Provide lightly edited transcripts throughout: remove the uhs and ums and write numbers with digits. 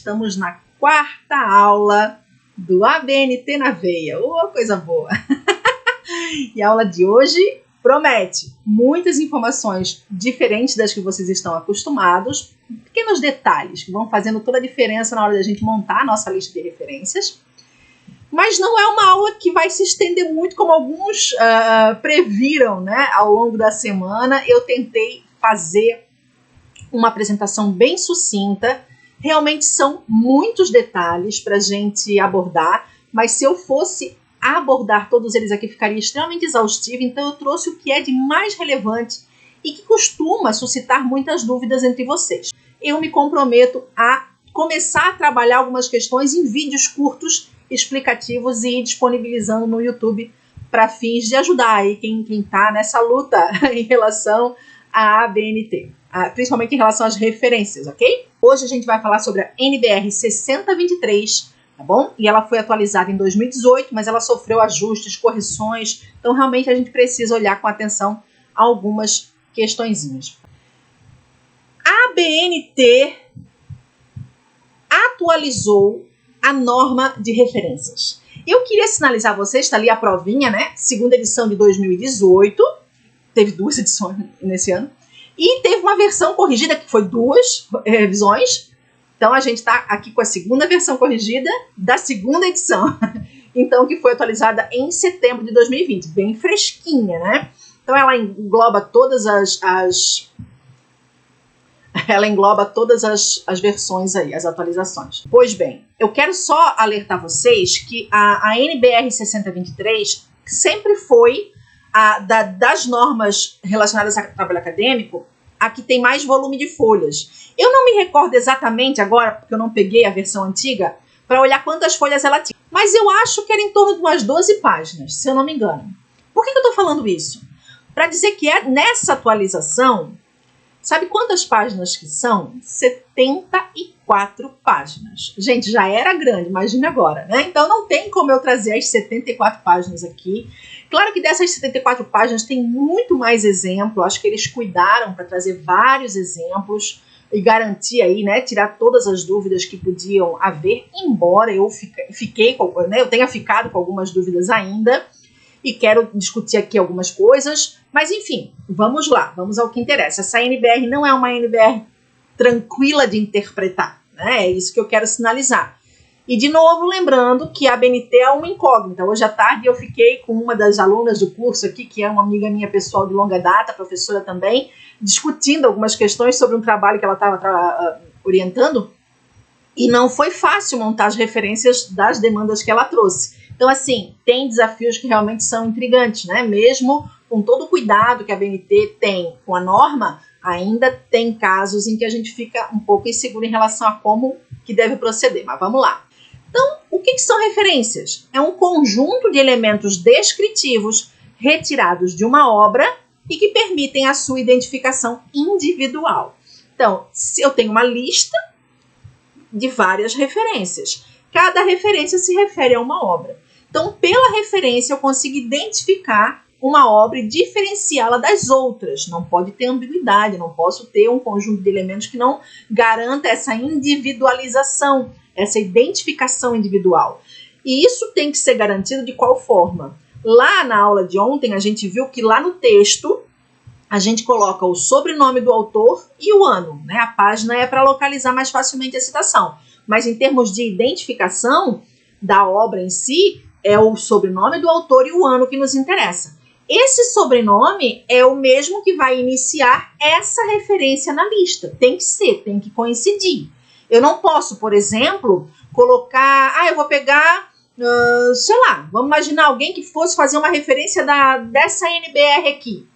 estamos na quarta aula do ABNT na veia. Coisa boa! E a aula de hoje promete muitas informações diferentes das que vocês estão acostumados, pequenos detalhes que vão fazendo toda a diferença na hora da gente montar a nossa lista de referências. Mas não é uma aula que vai se estender muito, como alguns previram, né, ao longo da semana. Eu tentei fazer uma apresentação bem sucinta. Realmente são muitos detalhes para a gente abordar, mas se eu fosse abordar todos eles aqui ficaria extremamente exaustivo, então eu trouxe o que é de mais relevante e que costuma suscitar muitas dúvidas entre vocês. Eu me comprometo a começar a trabalhar algumas questões em vídeos curtos, explicativos e disponibilizando no YouTube para fins de ajudar aí quem está nessa luta em relação à ABNT, principalmente em relação às referências, ok? Hoje a gente vai falar sobre a NBR 6023, tá bom? E ela foi atualizada em 2018, mas ela sofreu ajustes, correções, então realmente a gente precisa olhar com atenção algumas questõezinhas. A ABNT atualizou a norma de referências. Eu queria sinalizar a vocês, está ali a provinha, né? Segunda edição de 2018, teve 2 edições nesse ano, e teve uma versão corrigida, que foi 2 revisões. Então, a gente está aqui com a segunda versão corrigida da segunda edição. Então, que foi atualizada em setembro de 2020. Bem fresquinha, né? Então, ela engloba todas as versões aí, as atualizações. Pois bem, eu quero só alertar vocês que a NBR 6023 sempre foi das normas relacionadas ao trabalho acadêmico, a que tem mais volume de folhas. Eu não me recordo exatamente agora, porque eu não peguei a versão antiga, para olhar quantas folhas ela tinha. Mas eu acho que era em torno de umas 12 páginas, se eu não me engano. Por que eu estou falando isso? Para dizer que nessa atualização, sabe quantas páginas que são? 74 páginas. Gente, já era grande, imagine agora, né? Então não tem como eu trazer as 74 páginas aqui. Claro que dessas 74 páginas tem muito mais exemplo. Acho que eles cuidaram para trazer vários exemplos e garantir aí, né, tirar todas as dúvidas que podiam haver, embora eu eu tenha ficado com algumas dúvidas ainda e quero discutir aqui algumas coisas. Mas enfim, vamos lá, vamos ao que interessa. Essa NBR não é uma NBR tranquila de interpretar, né? É isso que eu quero sinalizar. E de novo, lembrando que a ABNT é uma incógnita. Hoje à tarde eu fiquei com uma das alunas do curso aqui, que é uma amiga minha pessoal de longa data, professora também, discutindo algumas questões sobre um trabalho que ela estava orientando, e não foi fácil montar as referências das demandas que ela trouxe. Então, assim, tem desafios que realmente são intrigantes, né? Mesmo com todo o cuidado que a ABNT tem com a norma, ainda tem casos em que a gente fica um pouco inseguro em relação a como que deve proceder. Mas vamos lá. Então, o que são referências? É um conjunto de elementos descritivos retirados de uma obra e que permitem a sua identificação individual. Então, se eu tenho uma lista de várias referências, cada referência se refere a uma obra. Então, pela referência, eu consigo identificar uma obra e diferenciá-la das outras. Não pode ter ambiguidade, não posso ter um conjunto de elementos que não garanta essa individualização, essa identificação individual. E isso tem que ser garantido de qual forma? Lá na aula de ontem, a gente viu que lá no texto, a gente coloca o sobrenome do autor e o ano, né? A página é para localizar mais facilmente a citação. Mas em termos de identificação da obra em si, é o sobrenome do autor e o ano que nos interessa. Esse sobrenome é o mesmo que vai iniciar essa referência na lista. Tem que ser, tem que coincidir. Eu não posso, por exemplo, colocar... eu vou pegar, sei lá, vamos imaginar alguém que fosse fazer uma referência dessa NBR aqui.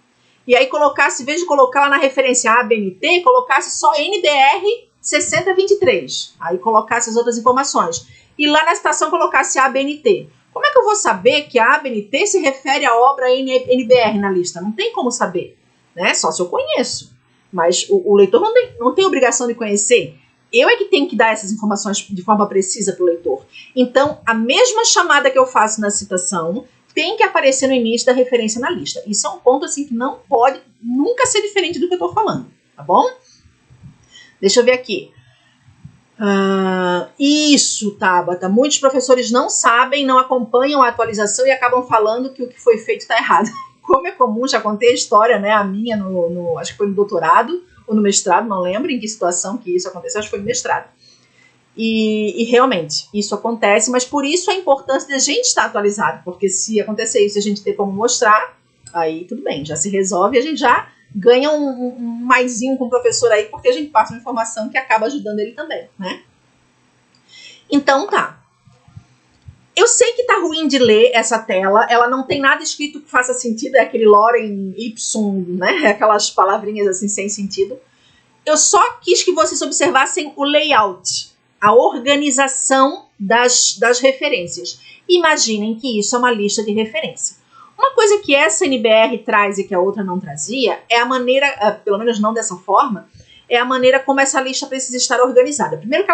E aí colocasse, em vez de colocar lá na referência ABNT, colocasse só NBR 6023. Aí colocasse as outras informações. E lá na citação colocasse ABNT. Como é que eu vou saber que a ABNT se refere à obra NBR na lista? Não tem como saber, né? Só se eu conheço. Mas o leitor não tem obrigação de conhecer. Eu é que tenho que dar essas informações de forma precisa para o leitor. Então, a mesma chamada que eu faço na citação tem que aparecer no início da referência na lista. Isso é um ponto assim que não pode nunca ser diferente do que eu estou falando, tá bom? Deixa eu ver aqui. Isso, Tabata. Muitos professores não sabem, não acompanham a atualização e acabam falando que o que foi feito está errado. Como é comum, já contei a história, né? A minha, acho que foi no doutorado ou no mestrado, não lembro em que situação que isso aconteceu, acho que foi no mestrado. E realmente, isso acontece, mas por isso a importância de a gente estar atualizado, porque se acontecer isso e a gente ter como mostrar, aí tudo bem, já se resolve e a gente já ganha um maisinho com o professor aí, porque a gente passa uma informação que acaba ajudando ele também, né? Então tá. Eu sei que tá ruim de ler essa tela, ela não tem nada escrito que faça sentido, é aquele lorem ipsum, né? Aquelas palavrinhas assim sem sentido. Eu só quis que vocês observassem o layout, a organização das referências. Imaginem que isso é uma lista de referência. Uma coisa que essa NBR traz e que a outra não trazia é a maneira, pelo menos não dessa forma, é a maneira como essa lista precisa estar organizada. Primeiro que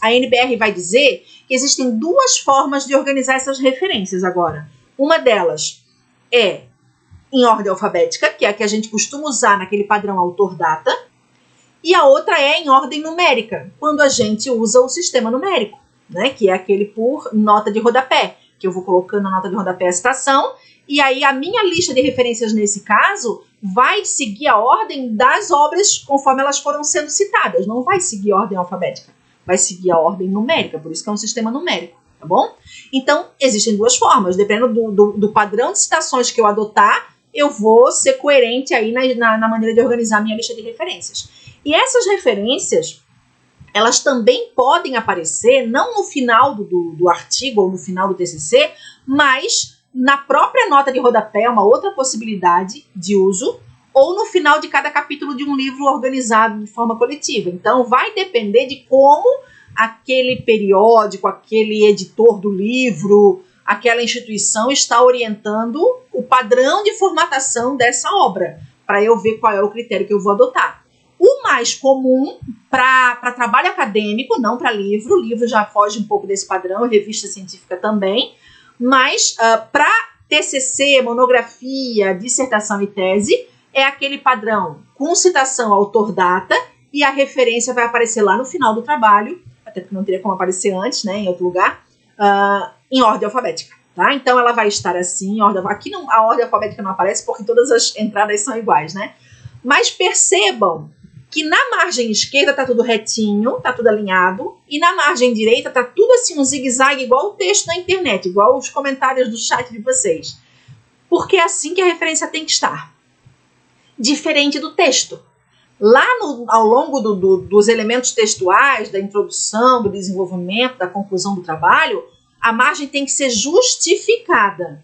a NBR vai dizer que existem duas formas de organizar essas referências agora. Uma delas é em ordem alfabética, que é a que a gente costuma usar naquele padrão autor-data, e a outra é em ordem numérica, quando a gente usa o sistema numérico, né, que é aquele por nota de rodapé, que eu vou colocando na nota de rodapé a citação, e aí a minha lista de referências nesse caso vai seguir a ordem das obras conforme elas foram sendo citadas, não vai seguir a ordem alfabética, vai seguir a ordem numérica, por isso que é um sistema numérico, tá bom? Então, existem duas formas, dependendo do padrão de citações que eu adotar, eu vou ser coerente aí na maneira de organizar a minha lista de referências. E essas referências, elas também podem aparecer, não no final do artigo ou no final do TCC, mas na própria nota de rodapé, uma outra possibilidade de uso, ou no final de cada capítulo de um livro organizado de forma coletiva. Então, vai depender de como aquele periódico, aquele editor do livro, aquela instituição está orientando o padrão de formatação dessa obra, para eu ver qual é o critério que eu vou adotar. O mais comum para trabalho acadêmico, não para livro, o livro já foge um pouco desse padrão, revista científica também, mas para TCC, monografia, dissertação e tese, é aquele padrão com citação autor-data e a referência vai aparecer lá no final do trabalho, até porque não teria como aparecer antes, né, em outro lugar, em ordem alfabética. Tá? Então ela vai estar assim, aqui não, a ordem alfabética não aparece porque todas as entradas são iguais, né? Mas percebam que na margem esquerda tá tudo retinho, tá tudo alinhado, e na margem direita tá tudo assim, um zigue-zague, igual o texto na internet, igual os comentários do chat de vocês. Porque é assim que a referência tem que estar. Diferente do texto. Lá ao longo dos elementos textuais, da introdução, do desenvolvimento, da conclusão do trabalho, a margem tem que ser justificada.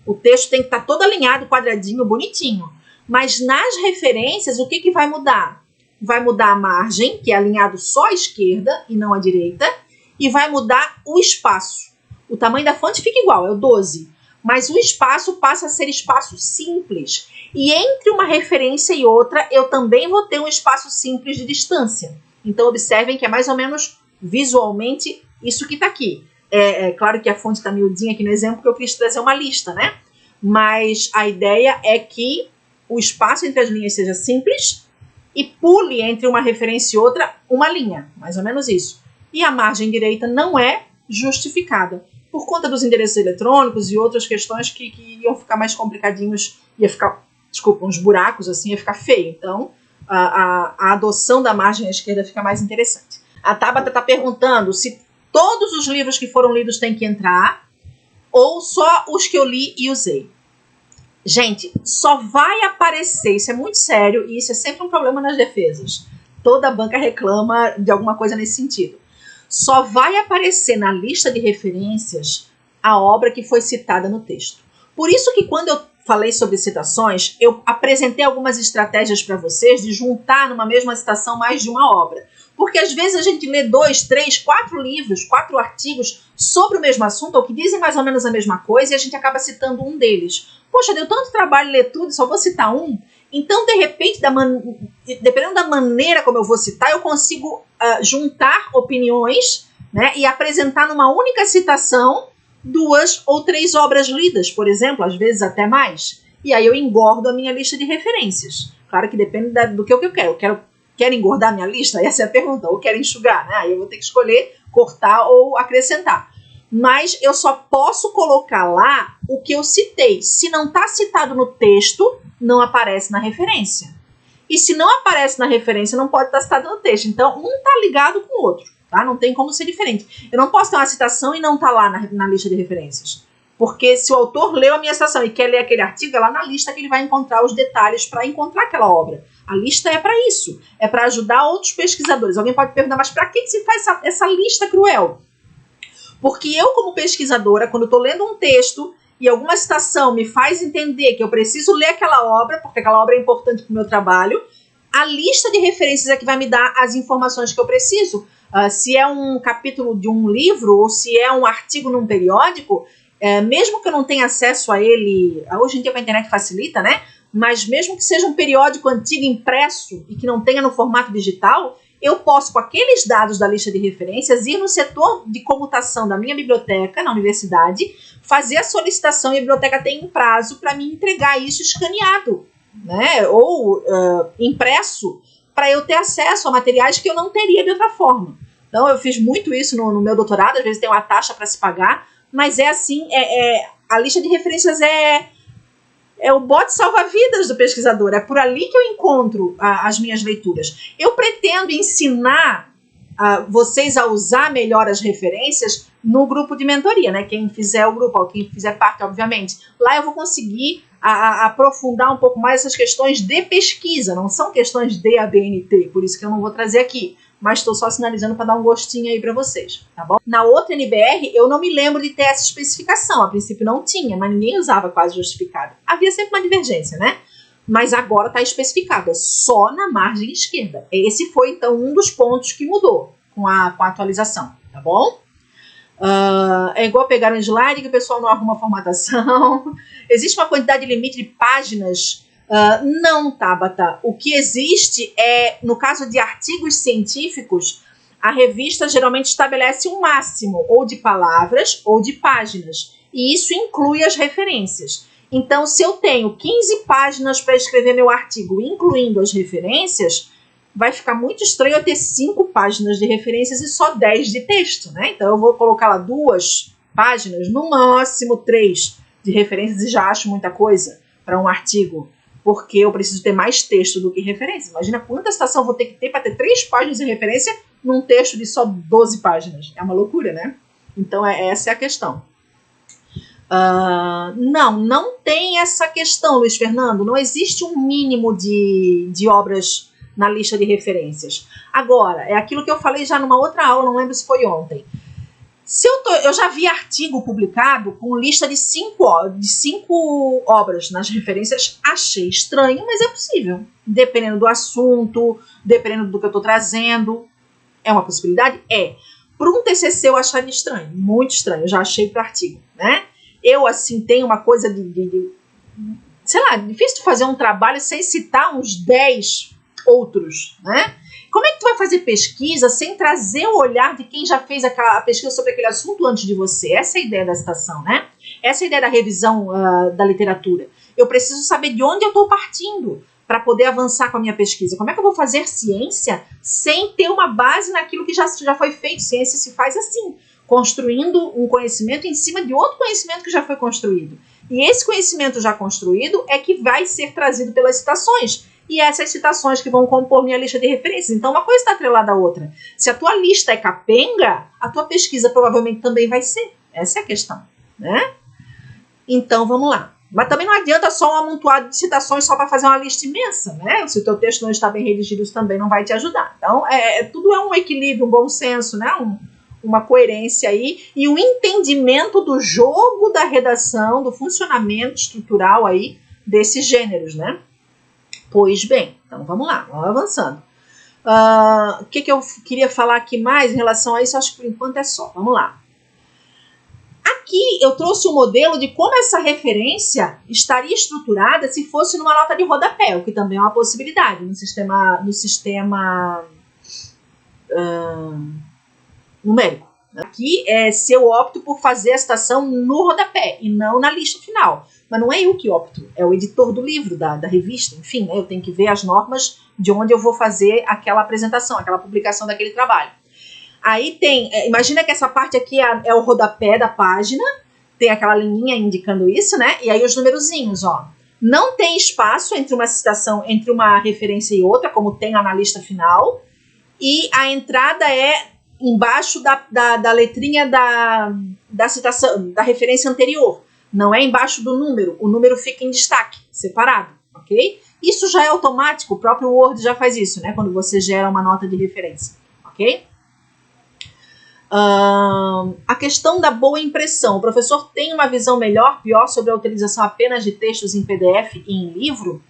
O texto tem que estar todo alinhado, quadradinho, bonitinho. Mas nas referências, o que vai mudar? Vai mudar a margem, que é alinhado só à esquerda e não à direita, e vai mudar o espaço. O tamanho da fonte fica igual, é o 12, mas o espaço passa a ser espaço simples. E entre uma referência e outra, eu também vou ter um espaço simples de distância. Então, observem que é mais ou menos visualmente isso que está aqui. É claro que a fonte está miudinha aqui no exemplo, porque eu quis trazer uma lista, né? Mas a ideia é que o espaço entre as linhas seja simples e pule entre uma referência e outra uma linha, mais ou menos isso. E a margem direita não é justificada, por conta dos endereços eletrônicos e outras questões que iam ficar mais complicadinhos, ia ficar, uns buracos assim, ia ficar feio. Então, a adoção da margem à esquerda fica mais interessante. A Tabata está perguntando se todos os livros que foram lidos têm que entrar ou só os que eu li e usei. Gente, só vai aparecer, isso é muito sério e isso é sempre um problema nas defesas. Toda banca reclama de alguma coisa nesse sentido. Só vai aparecer na lista de referências a obra que foi citada no texto. Por isso que quando eu falei sobre citações, eu apresentei algumas estratégias para vocês de juntar numa mesma citação mais de uma obra. Porque às vezes a gente lê 2, 3, 4 livros, 4 artigos sobre o mesmo assunto, ou que dizem mais ou menos a mesma coisa, e a gente acaba citando um deles. Poxa, deu tanto trabalho ler tudo, só vou citar um. Então, de repente, dependendo da maneira como eu vou citar, eu consigo juntar opiniões, né, e apresentar numa única citação 2 ou 3 obras lidas, por exemplo, às vezes até mais. E aí eu engordo a minha lista de referências. Claro que depende do que eu quero. Eu quero quer engordar minha lista? Essa é a pergunta. Ou quer enxugar, né? Aí eu vou ter que escolher cortar ou acrescentar. Mas eu só posso colocar lá o que eu citei. Se não está citado no texto, não aparece na referência. E se não aparece na referência, não pode estar citado no texto. Então, um está ligado com o outro. Tá? Não tem como ser diferente. Eu não posso ter uma citação e não estar lá na lista de referências. Porque se o autor leu a minha citação e quer ler aquele artigo, é lá na lista que ele vai encontrar os detalhes para encontrar aquela obra. A lista é para isso. É para ajudar outros pesquisadores. Alguém pode perguntar, mas para que se faz essa lista cruel? Porque eu, como pesquisadora, quando estou lendo um texto e alguma citação me faz entender que eu preciso ler aquela obra, porque aquela obra é importante para o meu trabalho, a lista de referências é que vai me dar as informações que eu preciso. Se é um capítulo de um livro ou se é um artigo num periódico, mesmo que eu não tenha acesso a ele, hoje em dia com a internet facilita, né? Mas mesmo que seja um periódico antigo impresso e que não tenha no formato digital, eu posso, com aqueles dados da lista de referências, ir no setor de comutação da minha biblioteca, na universidade, fazer a solicitação e a biblioteca tem um prazo para me entregar isso escaneado, né? Ou impresso, para eu ter acesso a materiais que eu não teria de outra forma. Então, eu fiz muito isso no meu doutorado, às vezes tem uma taxa para se pagar, mas é assim, a lista de referências é o bote salva-vidas do pesquisador, é por ali que eu encontro as minhas leituras. Eu pretendo ensinar vocês a usar melhor as referências no grupo de mentoria, né? Quem fizer o grupo, ou quem fizer parte, obviamente. Lá eu vou conseguir aprofundar um pouco mais essas questões de pesquisa, não são questões de ABNT, por isso que eu não vou trazer aqui. Mas estou só sinalizando para dar um gostinho aí para vocês, tá bom? Na outra NBR, eu não me lembro de ter essa especificação. A princípio não tinha, mas ninguém usava quase justificado. Havia sempre uma divergência, né? Mas agora está especificado, é só na margem esquerda. Esse foi, então, um dos pontos que mudou com a atualização, tá bom? É igual pegar um slide que o pessoal não arruma a formatação. Existe uma quantidade limite de páginas? Não, Tabata. O que existe no caso de artigos científicos, a revista geralmente estabelece um máximo ou de palavras ou de páginas. E isso inclui as referências. Então, se eu tenho 15 páginas para escrever meu artigo, incluindo as referências, vai ficar muito estranho eu ter 5 páginas de referências e só 10 de texto, né? Então, eu vou colocar lá 2 páginas, no máximo 3 de referências, e já acho muita coisa para um artigo, porque eu preciso ter mais texto do que referência. Imagina quanta citação eu vou ter que ter para ter 3 páginas de referência num texto de só 12 páginas. É uma loucura, né? Então, essa é a questão. Não tem essa questão, Luiz Fernando. Não existe um mínimo de obras na lista de referências. Agora, é aquilo que eu falei já numa outra aula, não lembro se foi ontem. Eu já vi artigo publicado com lista de 5 obras nas referências, achei estranho, mas é possível. Dependendo do assunto, dependendo do que eu estou trazendo. É uma possibilidade? Para um TCC eu acharia estranho, muito estranho, eu já achei para artigo, né? Eu, assim, tenho uma coisa sei lá, difícil de fazer um trabalho sem citar uns 10 outros, né? Como é que tu vai fazer pesquisa sem trazer o olhar de quem já fez a pesquisa sobre aquele assunto antes de você? Essa é a ideia da citação, né? Essa é a ideia da revisão da literatura. Eu preciso saber de onde eu estou partindo para poder avançar com a minha pesquisa. Como é que eu vou fazer ciência sem ter uma base naquilo que já foi feito? Ciência se faz assim, construindo um conhecimento em cima de outro conhecimento que já foi construído. E esse conhecimento já construído é que vai ser trazido pelas citações. E essas citações que vão compor minha lista de referências. Então, uma coisa está atrelada à outra. Se a tua lista é capenga, a tua pesquisa provavelmente também vai ser. Essa é a questão, né? Então, vamos lá. Mas também não adianta só um amontoado de citações só para fazer uma lista imensa, né? Se o teu texto não está bem redigido, isso também não vai te ajudar. Então, tudo é um equilíbrio, um bom senso, né? Uma coerência aí e um entendimento do jogo da redação, do funcionamento estrutural aí desses gêneros, né? Pois bem, então vamos lá, vamos avançando. O que eu queria falar aqui mais em relação a isso? Acho que por enquanto é só. Vamos lá. Aqui eu trouxe um modelo de como essa referência estaria estruturada se fosse numa nota de rodapé, o que também é uma possibilidade no sistema numérico, Aqui é se eu opto por fazer a citação no rodapé e não na lista final. Mas não é eu que opto, é o editor do livro, da revista, enfim, né? Eu tenho que ver as normas de onde eu vou fazer aquela apresentação, aquela publicação daquele trabalho. Aí tem, imagina que essa parte aqui é o rodapé da página, tem aquela linha indicando isso, né? E aí os numerozinhos, ó. Não tem espaço entre uma citação, entre uma referência e outra, como tem lá na lista final. E a entrada é embaixo da letrinha da citação, da referência anterior. Não é embaixo do número. O número fica em destaque, separado, ok? Isso já é automático, o próprio Word já faz isso, né? Quando você gera uma nota de referência, ok? A questão da boa impressão. O professor tem uma visão melhor, pior sobre a utilização apenas de textos em PDF e em livro?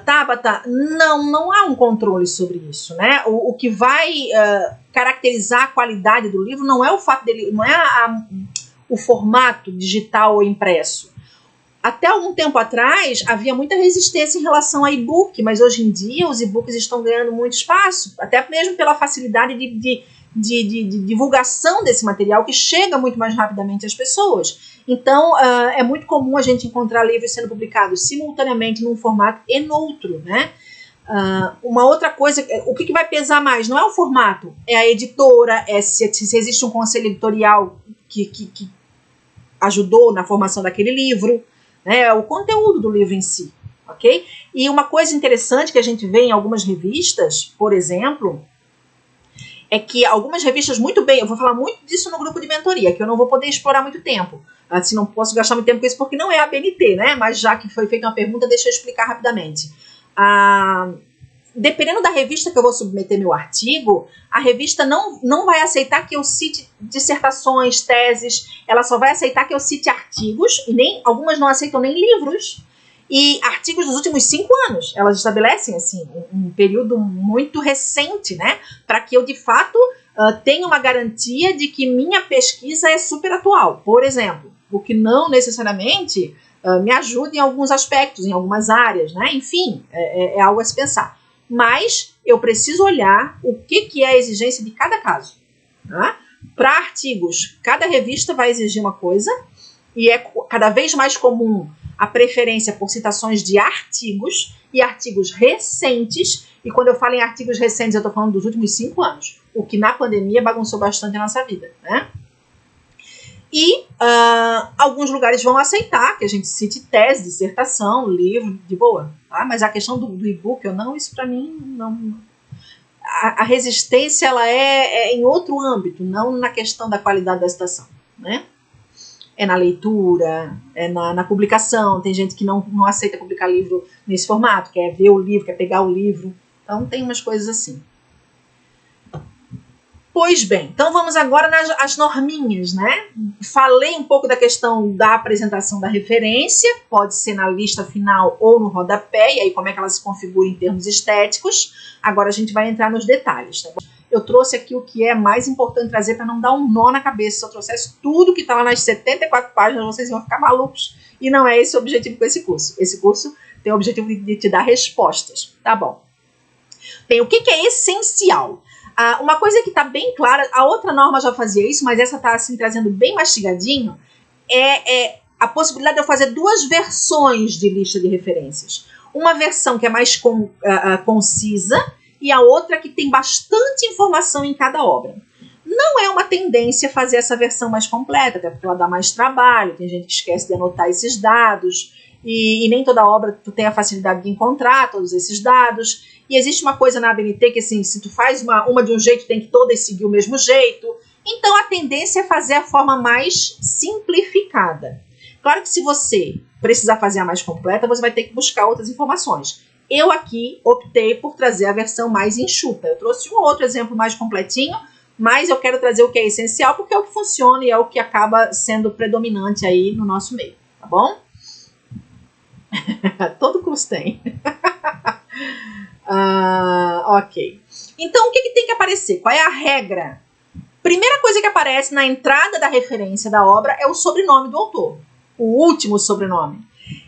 Tabata, não há um controle sobre isso, né? O que vai caracterizar a qualidade do livro não é o fato dele, não é o formato digital ou impresso. Até algum tempo atrás havia muita resistência em relação a e-book, mas hoje em dia os e-books estão ganhando muito espaço, até mesmo pela facilidade de divulgação desse material que chega muito mais rapidamente às pessoas. Então, é muito comum a gente encontrar livros sendo publicados simultaneamente num formato e no outro, né? Uma outra coisa, o que vai pesar mais? Não é o formato, é a editora, se existe um conselho editorial que ajudou na formação daquele livro, né? É o conteúdo do livro em si, ok? E uma coisa interessante que a gente vê em algumas revistas, por exemplo, é que algumas revistas muito bem, eu vou falar muito disso no grupo de mentoria, que eu não vou poder explorar muito tempo, assim, não posso gastar muito tempo com isso porque não é a BNT, né? Mas já que foi feita uma pergunta, deixa eu explicar rapidamente. Dependendo da revista que eu vou submeter meu artigo, a revista não vai aceitar que eu cite dissertações, teses, ela só vai aceitar que eu cite artigos, e algumas não aceitam nem livros, e artigos dos últimos 5 anos. Elas estabelecem assim, um período muito recente, né, para que eu, de fato, tenha uma garantia de que minha pesquisa é super atual, por exemplo, o que não necessariamente me ajuda em alguns aspectos, em algumas áreas, né? Enfim, é algo a se pensar. Mas eu preciso olhar o que é a exigência de cada caso. Né? Para artigos, cada revista vai exigir uma coisa, e é cada vez mais comum a preferência por citações de artigos e artigos recentes, e quando eu falo em artigos recentes, eu estou falando dos últimos 5 anos, o que na pandemia bagunçou bastante a nossa vida, né? E alguns lugares vão aceitar que a gente cite tese, dissertação, livro, de boa, tá? Mas a questão do e-book, isso para mim, não... A resistência, ela é em outro âmbito, não na questão da qualidade da citação, né? É na leitura, é na publicação. Tem gente que não aceita publicar livro nesse formato, quer ver o livro, quer pegar o livro. Então, tem umas coisas assim. Pois bem, então vamos agora nas norminhas, né? Falei um pouco da questão da apresentação da referência, pode ser na lista final ou no rodapé, e aí como é que ela se configura em termos estéticos. Agora a gente vai entrar nos detalhes, tá bom? Eu trouxe aqui o que é mais importante trazer para não dar um nó na cabeça. Se eu trouxesse tudo que está lá nas 74 páginas, vocês iam ficar malucos. E não é esse o objetivo com esse curso. Esse curso tem o objetivo de te dar respostas. Tá bom. Tem o que é essencial. Uma coisa que está bem clara, a outra norma já fazia isso, mas essa está assim, trazendo bem mastigadinho, é a possibilidade de eu fazer 2 versões de lista de referências. Uma versão que é mais concisa, e a outra que tem bastante informação em cada obra. Não é uma tendência fazer essa versão mais completa, até porque ela dá mais trabalho, tem gente que esquece de anotar esses dados, e nem toda obra tu tem a facilidade de encontrar todos esses dados, e existe uma coisa na ABNT que assim, se tu faz uma de um jeito, tem que todas seguir o mesmo jeito. Então a tendência é fazer a forma mais simplificada. Claro que se você precisar fazer a mais completa, você vai ter que buscar outras informações. Eu aqui optei por trazer a versão mais enxuta. Eu trouxe um outro exemplo mais completinho, mas eu quero trazer o que é essencial, porque é o que funciona e é o que acaba sendo predominante aí no nosso meio, tá bom? Todo curso tem. Ok. Então, o que tem que aparecer? Qual é a regra? Primeira coisa que aparece na entrada da referência da obra é o sobrenome do autor. O último sobrenome.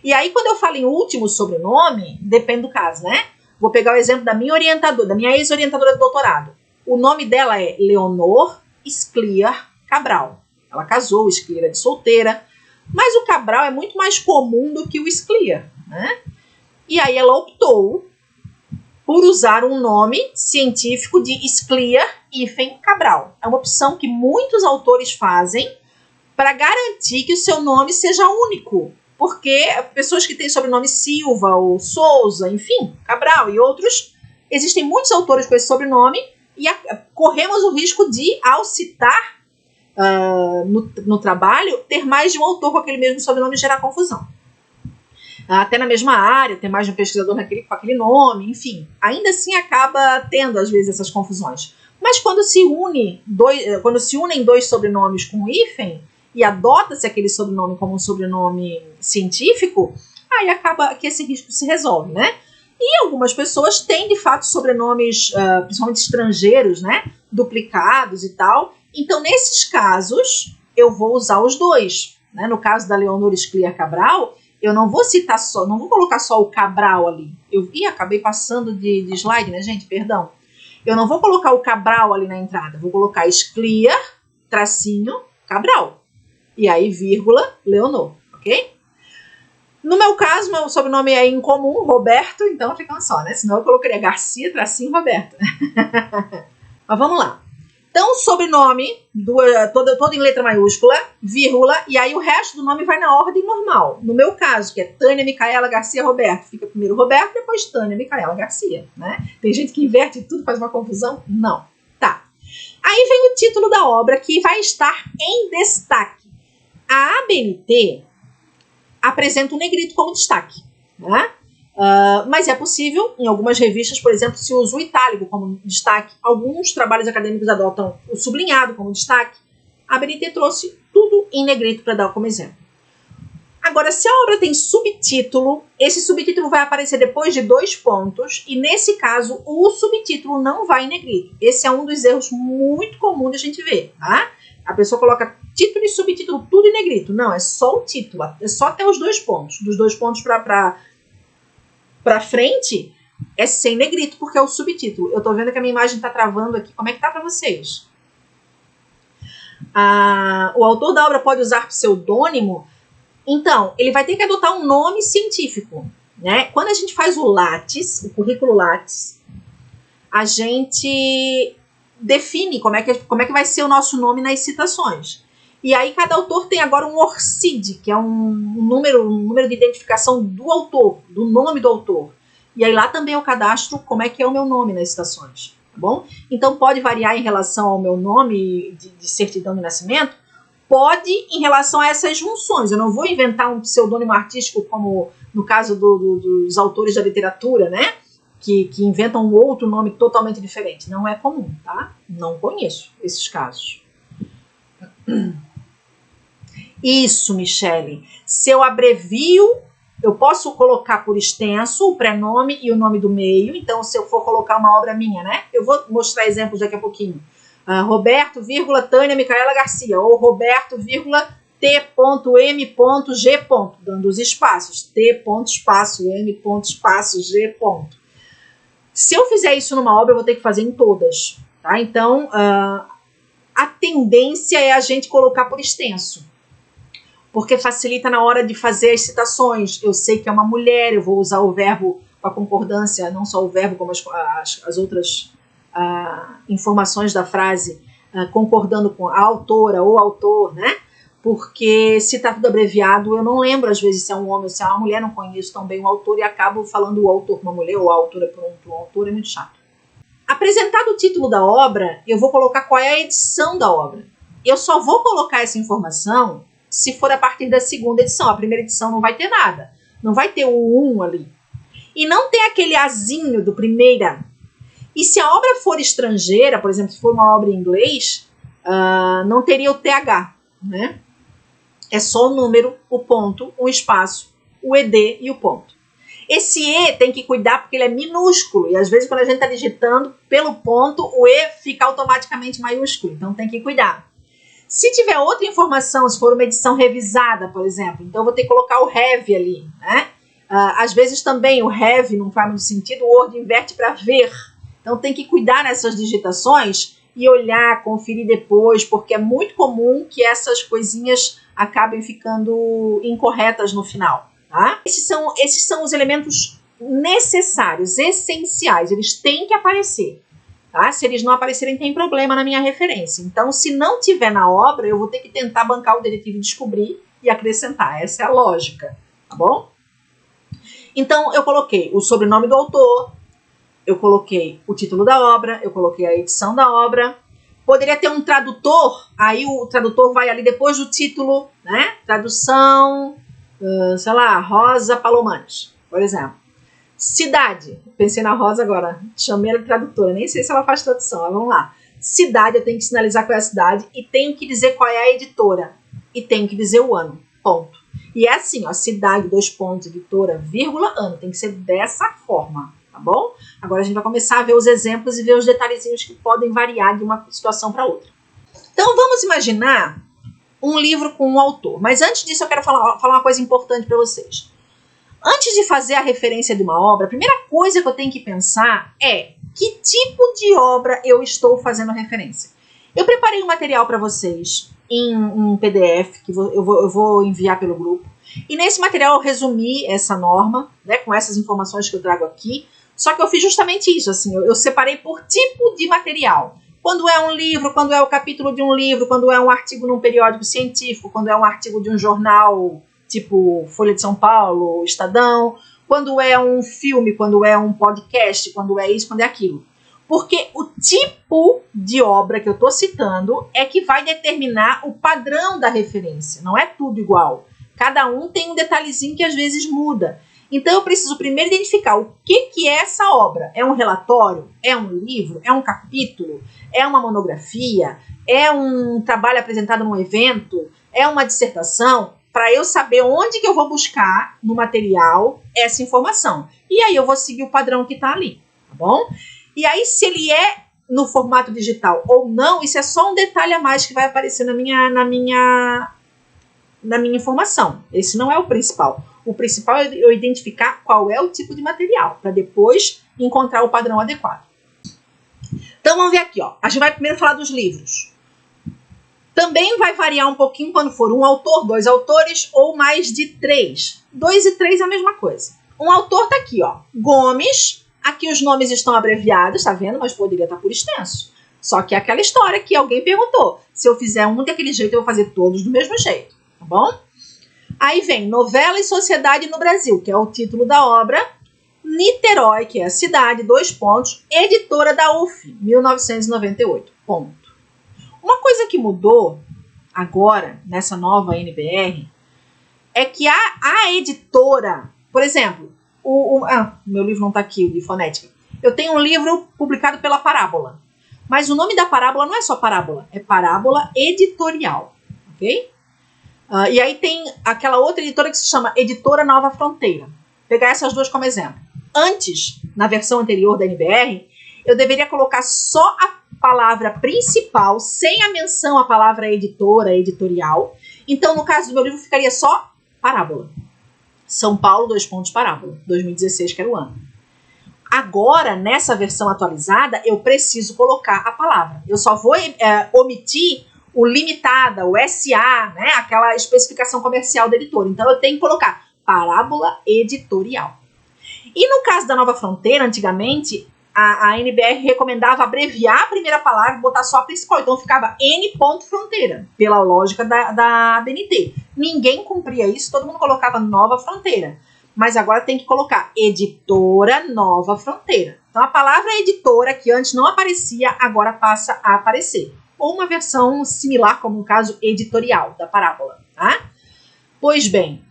E aí, quando eu falo em último sobrenome, depende do caso, né? Vou pegar o exemplo da minha orientadora, da minha ex-orientadora de doutorado. O nome dela é Leonor Scliar Cabral. Ela casou, o Scliar é de solteira, mas o Cabral é muito mais comum do que o Scliar, né? E aí ela optou por usar um nome científico de Scliar Cabral. É uma opção que muitos autores fazem para garantir que o seu nome seja único, porque pessoas que têm sobrenome Silva ou Souza, enfim, Cabral e outros, existem muitos autores com esse sobrenome e corremos o risco de, ao citar no trabalho, ter mais de um autor com aquele mesmo sobrenome e gerar confusão. Até na mesma área, ter mais de um pesquisador com aquele nome, enfim. Ainda assim acaba tendo, às vezes, essas confusões. Mas quando se unem dois sobrenomes com hífen e adota-se aquele sobrenome como um sobrenome científico, aí acaba que esse risco se resolve, né? E algumas pessoas têm, de fato, sobrenomes, principalmente estrangeiros, né? Duplicados e tal. Então, nesses casos, eu vou usar os dois. Né? No caso da Leonor Scliar Cabral, eu não vou citar só, não vou colocar só o Cabral ali. Acabei passando de slide, né, gente? Perdão. Eu não vou colocar o Cabral ali na entrada. Vou colocar Scliar, tracinho, Cabral. E aí, vírgula, Leonor, ok? No meu caso, meu sobrenome é incomum, Roberto, então fica só, né? Senão eu colocaria Garcia, tracinho, Roberto. Mas vamos lá. Então, sobrenome, todo em letra maiúscula, vírgula, e aí o resto do nome vai na ordem normal. No meu caso, que é Tânia Micaela Garcia Roberto, fica primeiro Roberto, depois Tânia Micaela Garcia, né? Tem gente que inverte tudo, faz uma confusão? Não. Tá. Aí vem o título da obra, que vai estar em destaque. A ABNT apresenta o negrito como destaque, né? Mas é possível, em algumas revistas, por exemplo, se usa o itálico como destaque. Alguns trabalhos acadêmicos adotam o sublinhado como destaque. A ABNT trouxe tudo em negrito para dar como exemplo. Agora, se a obra tem subtítulo, esse subtítulo vai aparecer depois de 2 pontos e, nesse caso, o subtítulo não vai em negrito. Esse é um dos erros muito comuns de a gente ver, tá? A pessoa coloca título e subtítulo tudo em negrito. Não, é só o título, é só até os 2 pontos. Dos 2 pontos para frente é sem negrito, porque é o subtítulo. Eu tô vendo que a minha imagem tá travando aqui. Como é que tá para vocês? O autor da obra pode usar pseudônimo? Então, ele vai ter que adotar um nome científico, né? Quando a gente faz o Lattes, o currículo Lattes, a gente define como é que vai ser o nosso nome nas citações. E aí cada autor tem agora um ORCID, que é um número de identificação do autor, do nome do autor. E aí lá também eu cadastro como é que é o meu nome nas citações, tá bom? Então pode variar em relação ao meu nome de certidão de nascimento, pode em relação a essas junções. Eu não vou inventar um pseudônimo artístico como no caso dos autores da literatura, né? Que inventam um outro nome totalmente diferente. Não é comum, tá? Não conheço esses casos. Isso, Michele. Se eu abrevio, eu posso colocar por extenso o prenome e o nome do meio. Então, se eu for colocar uma obra minha, né? Eu vou mostrar exemplos daqui a pouquinho. Roberto, Tânia Micaela Garcia. Ou Roberto, T.M.G. Dando os espaços. T. espaço, M. espaço, G. Se eu fizer isso numa obra, eu vou ter que fazer em todas. Tá? Então, a tendência é a gente colocar por extenso. Porque facilita na hora de fazer as citações. Eu sei que é uma mulher, eu vou usar o verbo com a concordância, não só o verbo, como as outras informações da frase, concordando com a autora ou autor, né? Porque se está tudo abreviado, eu não lembro às vezes se é um homem ou se é uma mulher, não conheço tão bem o autor e acabo falando o autor para uma mulher ou a autora para um autor, é muito chato. Apresentado o título da obra, eu vou colocar qual é a edição da obra. Eu só vou colocar essa informação se for a partir da segunda edição. A primeira edição não vai ter nada. Não vai ter o 1 ali. E não tem aquele azinho do primeira. E se a obra for estrangeira, por exemplo, se for uma obra em inglês, não teria o TH, né? É só o número, o ponto, o espaço, o ED e o ponto. Esse E tem que cuidar porque ele é minúsculo. E às vezes quando a gente está digitando pelo ponto, o E fica automaticamente maiúsculo. Então tem que cuidar. Se tiver outra informação, se for uma edição revisada, por exemplo, então eu vou ter que colocar o have ali, né? Às vezes também o have não faz muito sentido, o Word inverte para ver. Então tem que cuidar nessas digitações e olhar, conferir depois, porque é muito comum que essas coisinhas acabem ficando incorretas no final, tá? Esses são os elementos necessários, essenciais, eles têm que aparecer, tá? Se eles não aparecerem, tem problema na minha referência. Então, se não tiver na obra, eu vou ter que tentar bancar o detetive e descobrir e acrescentar. Essa é a lógica, tá bom? Então, eu coloquei o sobrenome do autor, eu coloquei o título da obra, eu coloquei a edição da obra. Poderia ter um tradutor, aí o tradutor vai ali depois do título, né? Tradução, sei lá, Rosa Palomares, por exemplo. Cidade, pensei na Rosa agora, chamei ela de tradutora, nem sei se ela faz tradução, mas vamos lá. Cidade, eu tenho que sinalizar qual é a cidade e tenho que dizer qual é a editora e tenho que dizer o ano, ponto. E é assim, ó, cidade, 2 pontos, editora, vírgula, ano, tem que ser dessa forma, tá bom? Agora a gente vai começar a ver os exemplos e ver os detalhezinhos que podem variar de uma situação para outra. Então vamos imaginar um livro com um autor, mas antes disso eu quero falar uma coisa importante para vocês. Antes de fazer a referência de uma obra, a primeira coisa que eu tenho que pensar é que tipo de obra eu estou fazendo referência. Eu preparei um material para vocês em um PDF que eu vou enviar pelo grupo. E nesse material eu resumi essa norma, né, com essas informações que eu trago aqui. Só que eu fiz justamente isso, assim, eu separei por tipo de material. Quando é um livro, quando é o capítulo de um livro, quando é um artigo num periódico científico, quando é um artigo de um jornal tipo Folha de São Paulo, Estadão, quando é um filme, quando é um podcast, quando é isso, quando é aquilo. Porque o tipo de obra que eu estou citando é que vai determinar o padrão da referência. Não é tudo igual. Cada um tem um detalhezinho que às vezes muda. Então eu preciso primeiro identificar o que é essa obra. É um relatório? É um livro? É um capítulo? É uma monografia? É um trabalho apresentado num evento? É uma dissertação? Para eu saber onde que eu vou buscar no material essa informação. E aí eu vou seguir o padrão que está ali, tá bom? E aí, se ele é no formato digital ou não, isso é só um detalhe a mais que vai aparecer na minha informação. Esse não é o principal. O principal é eu identificar qual é o tipo de material, para depois encontrar o padrão adequado. Então, vamos ver aqui, ó. A gente vai primeiro falar dos livros. Também vai variar um pouquinho quando for um autor, 2 autores ou mais de 3. 2 e 3 é a mesma coisa. Um autor tá aqui, ó. Gomes. Aqui os nomes estão abreviados, tá vendo? Mas poderia estar por extenso. Só que é aquela história que alguém perguntou. Se eu fizer um daquele jeito, eu vou fazer todos do mesmo jeito, tá bom? Aí vem Novela e Sociedade no Brasil, que é o título da obra. Niterói, que é a cidade, 2 pontos. Editora da UF, 1998, ponto. Uma coisa que mudou agora, nessa nova NBR, é que a editora, por exemplo, meu livro não está aqui, o de fonética. Eu tenho um livro publicado pela Parábola. Mas o nome da Parábola não é só Parábola, é Parábola Editorial. Ok? E aí tem aquela outra editora que se chama Editora Nova Fronteira. Vou pegar essas duas como exemplo. Antes, na versão anterior da NBR, eu deveria colocar só a palavra principal, sem a menção à palavra editora, editorial. Então, no caso do meu livro, ficaria só Parábola. São Paulo, 2 pontos, Parábola. 2016, que era o ano. Agora, nessa versão atualizada, eu preciso colocar a palavra. Eu só vou omitir o limitada, o SA, né? Aquela especificação comercial da editora. Então, eu tenho que colocar Parábola Editorial. E no caso da Nova Fronteira, antigamente, a NBR recomendava abreviar a primeira palavra e botar só a principal. Então ficava N. Fronteira, pela lógica da ABNT. Ninguém cumpria isso, todo mundo colocava Nova Fronteira. Mas agora tem que colocar Editora Nova Fronteira. Então a palavra editora, que antes não aparecia, agora passa a aparecer. Ou uma versão similar, como no caso editorial da Parábola. Tá? Pois bem,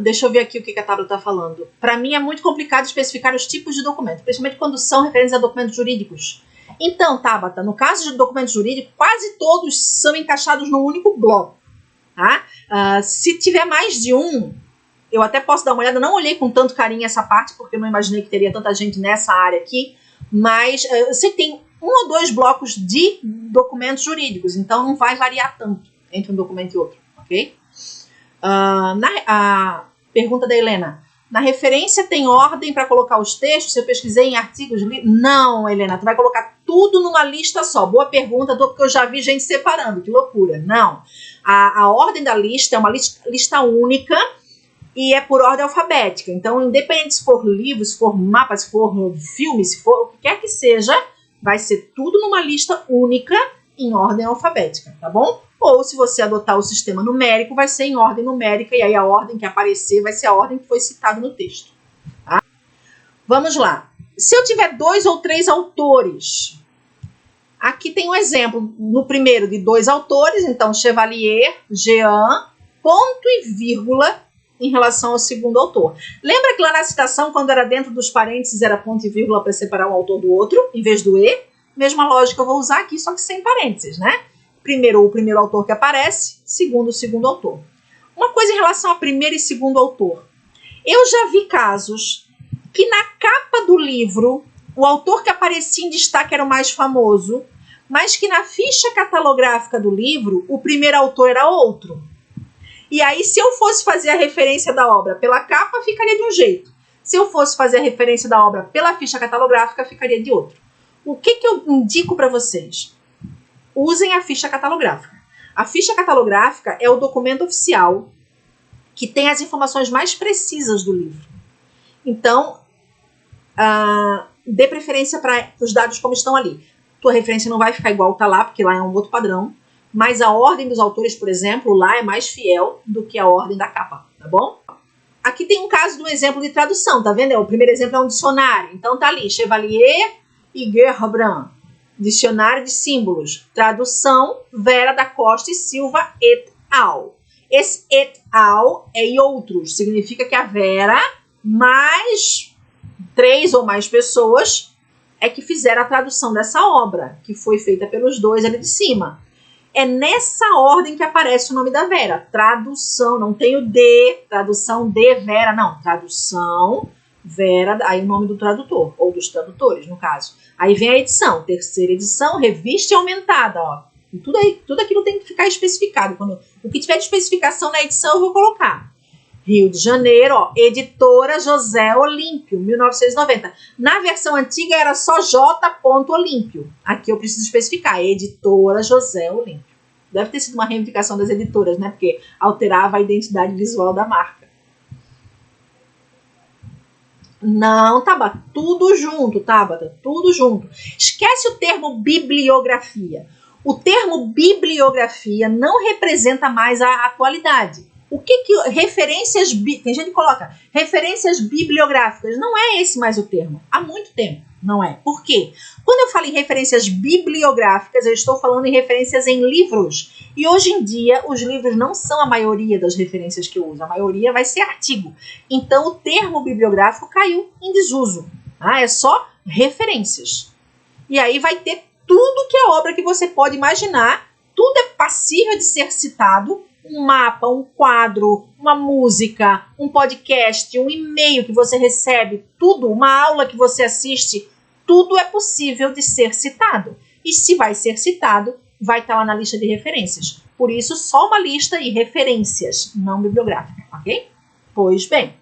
deixa eu ver aqui o que a Tabata está falando. Para mim é muito complicado especificar os tipos de documentos, principalmente quando são referentes a documentos jurídicos. Então, Tabata, no caso de documentos jurídicos, quase todos são encaixados num único bloco. Tá? Se tiver mais de um, eu até posso dar uma olhada. Não olhei com tanto carinho essa parte, porque eu não imaginei que teria tanta gente nessa área aqui. Mas eu sei que tem 1 ou 2 blocos de documentos jurídicos, então não vai variar tanto entre um documento e outro, ok? A pergunta da Helena. Na referência tem ordem para colocar os textos? Se eu pesquisei em artigos... Não, Helena, tu vai colocar tudo numa lista só. Boa pergunta, porque eu já vi gente separando, que loucura. Não, a ordem da lista é uma lista única e é por ordem alfabética. Então, independente se for livro, se for mapa, se for filme, se for o que quer que seja, vai ser tudo numa lista única em ordem alfabética, tá bom? Ou se você adotar o sistema numérico, vai ser em ordem numérica e aí a ordem que aparecer vai ser a ordem que foi citada no texto. Tá? Vamos lá. Se eu tiver 2 ou 3 autores, aqui tem um exemplo no primeiro de 2 autores, então Chevalier, Jean, ponto e vírgula em relação ao segundo autor. Lembra que lá na citação, quando era dentro dos parênteses, era ponto e vírgula para separar um autor do outro, em vez do e? Mesma lógica eu vou usar aqui, só que sem parênteses, né? Primeiro o primeiro autor que aparece, segundo o segundo autor. Uma coisa em relação a primeiro e segundo autor. Eu já vi casos que na capa do livro, o autor que aparecia em destaque era o mais famoso, mas que na ficha catalográfica do livro, o primeiro autor era outro. E aí, se eu fosse fazer a referência da obra pela capa, ficaria de um jeito. Se eu fosse fazer a referência da obra pela ficha catalográfica, ficaria de outro. O que eu indico para vocês? Usem a ficha catalográfica. A ficha catalográfica é o documento oficial que tem as informações mais precisas do livro. Então, dê preferência para os dados como estão ali. Tua referência não vai ficar igual está lá, porque lá é um outro padrão. Mas a ordem dos autores, por exemplo, lá é mais fiel do que a ordem da capa, tá bom? Aqui tem um caso de um exemplo de tradução, tá vendo? O primeiro exemplo é um dicionário. Então tá ali, Chevalier e Gerbrand, dicionário de símbolos. Tradução, Vera da Costa e Silva et al. Esse et al é e outros, significa que a Vera mais 3 ou mais pessoas é que fizeram a tradução dessa obra, que foi feita pelos 2 ali de cima. É nessa ordem que aparece o nome da Vera. Tradução, não tem o D, tradução de Vera, não. Tradução, Vera, aí o nome do tradutor, ou dos tradutores, no caso. Aí vem a edição, terceira edição, revista e aumentada, ó. E tudo aquilo tem que ficar especificado. O que tiver de especificação na edição eu vou colocar. Rio de Janeiro, ó, editora José Olímpio, 1990. Na versão antiga era só J. Olímpio. Aqui eu preciso especificar, editora José Olímpio. Deve ter sido uma reivindicação das editoras, né? Porque alterava a identidade visual da marca. Não, Tabata, tudo junto, Tabata, tudo junto. Esquece o termo bibliografia. O termo bibliografia não representa mais a atualidade. O que referências, tem gente que coloca referências bibliográficas, não é esse mais o termo, há muito tempo não é. Por quê? Quando eu falo em referências bibliográficas, eu estou falando em referências em livros, e hoje em dia os livros não são a maioria das referências que eu uso, a maioria vai ser artigo, então o termo bibliográfico caiu em desuso, é só referências, e aí vai ter tudo que é obra que você pode imaginar, tudo é passível de ser citado, um mapa, um quadro, uma música, um podcast, um e-mail que você recebe, tudo, uma aula que você assiste, tudo é possível de ser citado. E se vai ser citado, vai estar lá na lista de referências. Por isso, só uma lista e referências, não bibliográfica, ok? Pois bem.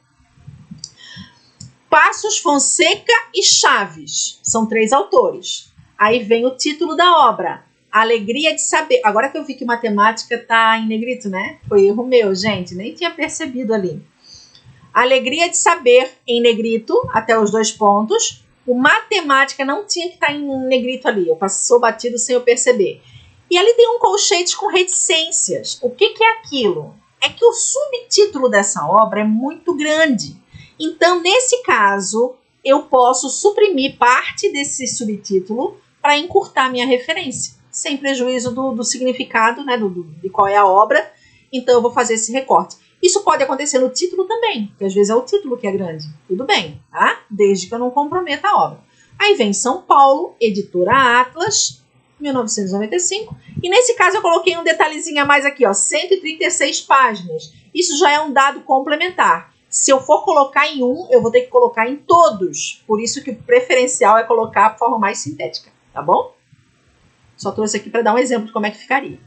Passos, Fonseca e Chaves, são 3 autores. Aí vem o título da obra. Alegria de saber. Agora que eu vi que matemática tá em negrito, né? Foi erro meu, gente. Nem tinha percebido ali. Alegria de saber em negrito, até os 2 pontos. O matemática não tinha que estar em negrito ali. Eu passou batido sem eu perceber. E ali tem um colchete com reticências. O que é aquilo? É que o subtítulo dessa obra é muito grande. Então, nesse caso, eu posso suprimir parte desse subtítulo para encurtar minha referência, sem prejuízo do significado, né, de qual é a obra. Então eu vou fazer esse recorte. Isso pode acontecer no título também, porque às vezes é o título que é grande. Tudo bem, tá? Desde que eu não comprometa a obra. Aí vem São Paulo, editora Atlas, 1995. E nesse caso eu coloquei um detalhezinho a mais aqui, ó, 136 páginas. Isso já é um dado complementar. Se eu for colocar em um, eu vou ter que colocar em todos. Por isso que o preferencial é colocar a forma mais sintética, tá bom? Só trouxe aqui para dar um exemplo de como é que ficaria.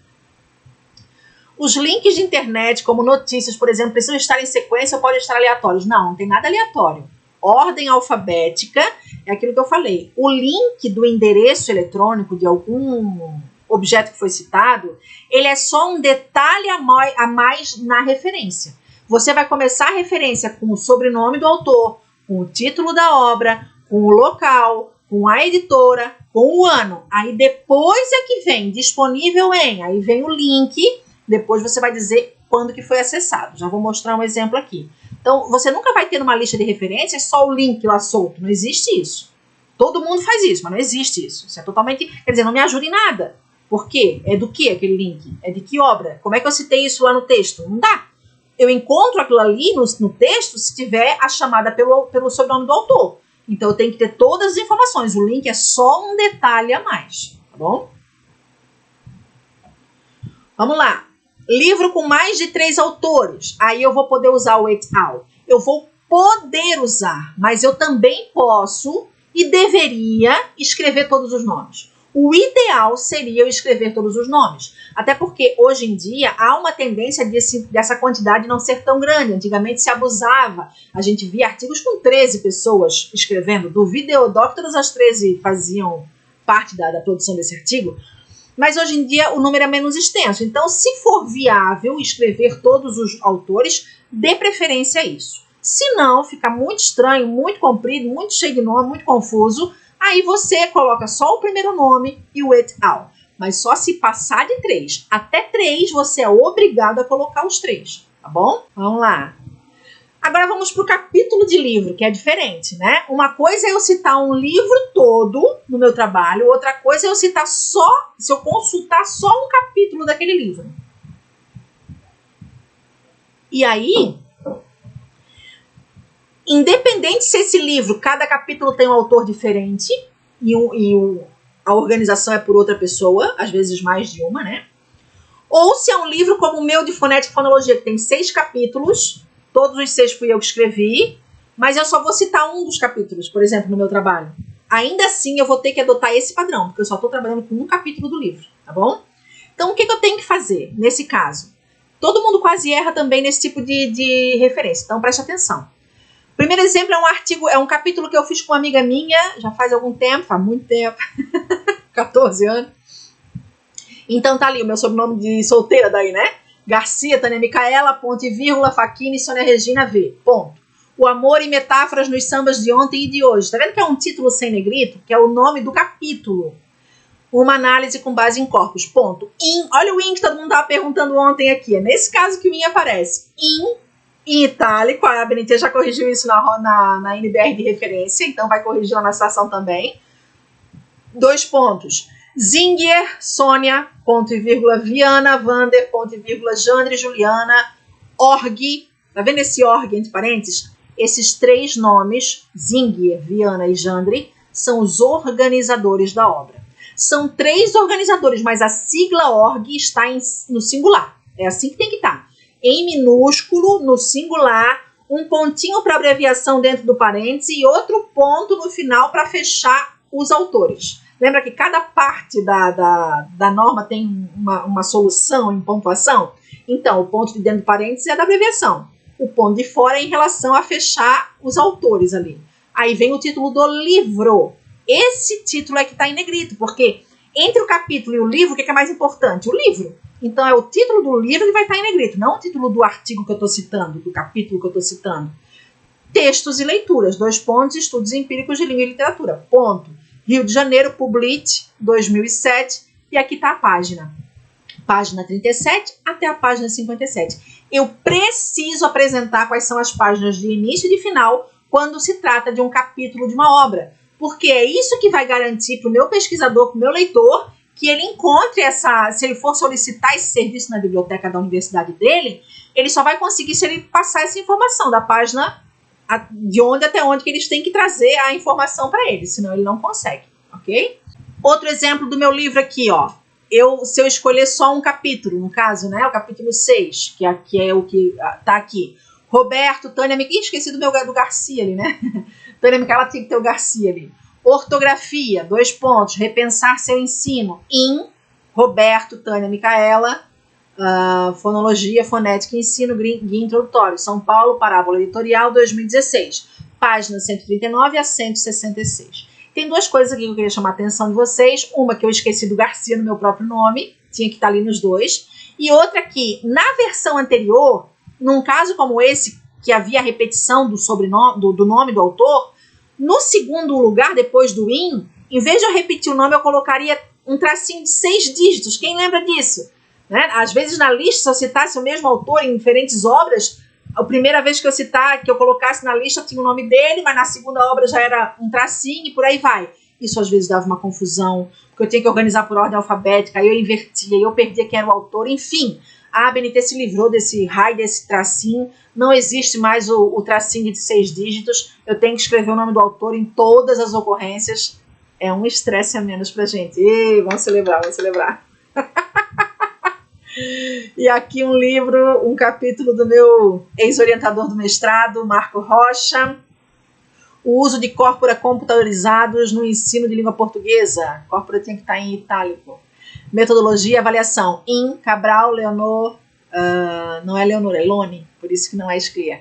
Os links de internet, como notícias, por exemplo, precisam estar em sequência ou podem estar aleatórios? Não, não tem nada aleatório. Ordem alfabética é aquilo que eu falei. O link do endereço eletrônico de algum objeto que foi citado, ele é só um detalhe a mais na referência. Você vai começar a referência com o sobrenome do autor, com o título da obra, com o local, com a editora, com o ano. Aí depois é que vem disponível em, aí vem o link, depois você vai dizer quando que foi acessado. Já vou mostrar um exemplo aqui. Então, você nunca vai ter numa lista de referências só o link lá solto. Não existe isso. Todo mundo faz isso, mas não existe isso. Isso é totalmente... Quer dizer, não me ajuda em nada. Por quê? É do que aquele link? É de que obra? Como é que eu citei isso lá no texto? Não dá. Eu encontro aquilo ali no texto se tiver a chamada pelo sobrenome do autor. Então, eu tenho que ter todas as informações. O link é só um detalhe a mais. Tá bom? Vamos lá. Livro com mais de 3 autores. Aí eu vou poder usar o et al. Eu vou poder usar, mas eu também posso e deveria escrever todos os nomes. O ideal seria eu escrever todos os nomes. Até porque, hoje em dia, há uma tendência dessa quantidade não ser tão grande. Antigamente se abusava. A gente via artigos com 13 pessoas escrevendo. Do Videodoc, todas as 13 faziam parte da produção desse artigo. Mas hoje em dia o número é menos extenso. Então, se for viável escrever todos os autores, dê preferência a isso. Se não, fica muito estranho, muito comprido, muito cheio de nome, muito confuso. Aí você coloca só o primeiro nome e o et al. Mas só se passar de 3. Até 3 você é obrigado a colocar os 3. Tá bom? Vamos lá. Agora vamos para o capítulo de livro, que é diferente, né? Uma coisa é eu citar um livro todo no meu trabalho, outra coisa é eu citar só, se eu consultar só um capítulo daquele livro. E aí, independente se esse livro, cada capítulo tem um autor diferente a organização é por outra pessoa, às vezes mais de uma, né? Ou se é um livro como o meu de fonética e fonologia, que tem 6 capítulos... Todos os 6 fui eu que escrevi, mas eu só vou citar um dos capítulos, por exemplo, no meu trabalho. Ainda assim, eu vou ter que adotar esse padrão, porque eu só estou trabalhando com um capítulo do livro, tá bom? Então, o que eu tenho que fazer nesse caso? Todo mundo quase erra também nesse tipo de referência, então preste atenção. Primeiro exemplo é um artigo, é um capítulo que eu fiz com uma amiga minha, já faz algum tempo, faz muito tempo, 14 anos. Então tá ali o meu sobrenome de solteira daí, né? Garcia, Tânia Micaela, ponto e vírgula, Facchini, Sônia Regina V. Ponto. O amor e metáforas nos sambas de ontem e de hoje. Tá vendo que é um título sem negrito? Que é o nome do capítulo. Uma análise com base em corpos. Ponto. Olha o in que todo mundo estava perguntando ontem aqui. É nesse caso que o in aparece. Em itálico. A BNT já corrigiu isso na NBR de referência. Então vai corrigir lá na citação também. 2 pontos. Zingier, Sônia, ponto e vírgula, Viana, Vander, ponto e vírgula, Jandre, Juliana, Org. Tá vendo esse Org entre parênteses? Esses 3 nomes, Zingier, Viana e Jandre, são os organizadores da obra. São 3 organizadores, mas a sigla Org está no singular. É assim que tem que estar. Em minúsculo, no singular, um pontinho para abreviação dentro do parêntese e outro ponto no final para fechar os autores. Lembra que cada parte da norma tem uma solução em pontuação? Então, o ponto de dentro do parênteses é da abreviação. O ponto de fora é em relação a fechar os autores ali. Aí vem o título do livro. Esse título é que está em negrito, porque entre o capítulo e o livro, o que é mais importante? O livro. Então, é o título do livro que vai estar em negrito, não o título do artigo que eu estou citando, do capítulo que eu estou citando. Textos e leituras, 2 pontos, estudos empíricos de língua e literatura, ponto. Rio de Janeiro, Publit, 2007, e aqui está a página. Página 37 até a página 57. Eu preciso apresentar quais são as páginas de início e de final quando se trata de um capítulo de uma obra, porque é isso que vai garantir para o meu pesquisador, para o meu leitor, que ele encontre se ele for solicitar esse serviço na biblioteca da universidade dele, ele só vai conseguir se ele passar essa informação da página de onde até onde que eles têm que trazer a informação para ele, senão ele não consegue, ok? Outro exemplo do meu livro aqui, ó. Se eu escolher só um capítulo, no caso, né, o capítulo 6, que é o que tá aqui. Roberto, Tânia Micaela, esqueci do Garcia ali, né? Tânia Micaela tinha que ter o Garcia ali. Ortografia, 2 pontos, repensar seu ensino. Roberto, Tânia Micaela, fonologia, fonética e ensino, guia introdutório, São Paulo, Parábola Editorial, 2016. página 139 a 166. Tem duas coisas aqui que eu queria chamar a atenção de vocês. Uma que eu esqueci do Garcia no meu próprio nome, tinha que estar ali nos dois. E outra que, na versão anterior, num caso como esse, que havia a repetição do sobrenome, do nome do autor, no segundo lugar, depois do in, em vez de eu repetir o nome, eu colocaria um tracinho de 6 dígitos. Quem lembra disso? Né? Às vezes na lista, se eu citasse o mesmo autor em diferentes obras, a primeira vez que eu colocasse na lista, tinha o nome dele, mas na segunda obra já era um tracinho e por aí vai. Isso às vezes dava uma confusão, porque eu tinha que organizar por ordem alfabética, aí eu invertia, aí eu perdia quem era o autor, enfim. A ABNT se livrou desse raio, desse tracinho, não existe mais o tracinho de 6 dígitos, eu tenho que escrever o nome do autor em todas as ocorrências, é um estresse a menos pra gente. Ei, vamos celebrar, vamos celebrar. E aqui um livro, um capítulo do meu ex-orientador do mestrado, Marco Rocha, o uso de corpora computadorizados no ensino de língua portuguesa. Corpora tinha que estar em itálico. Metodologia e avaliação. Cabral, Leonor, não é Leonor, é Lone, por isso que não é escria.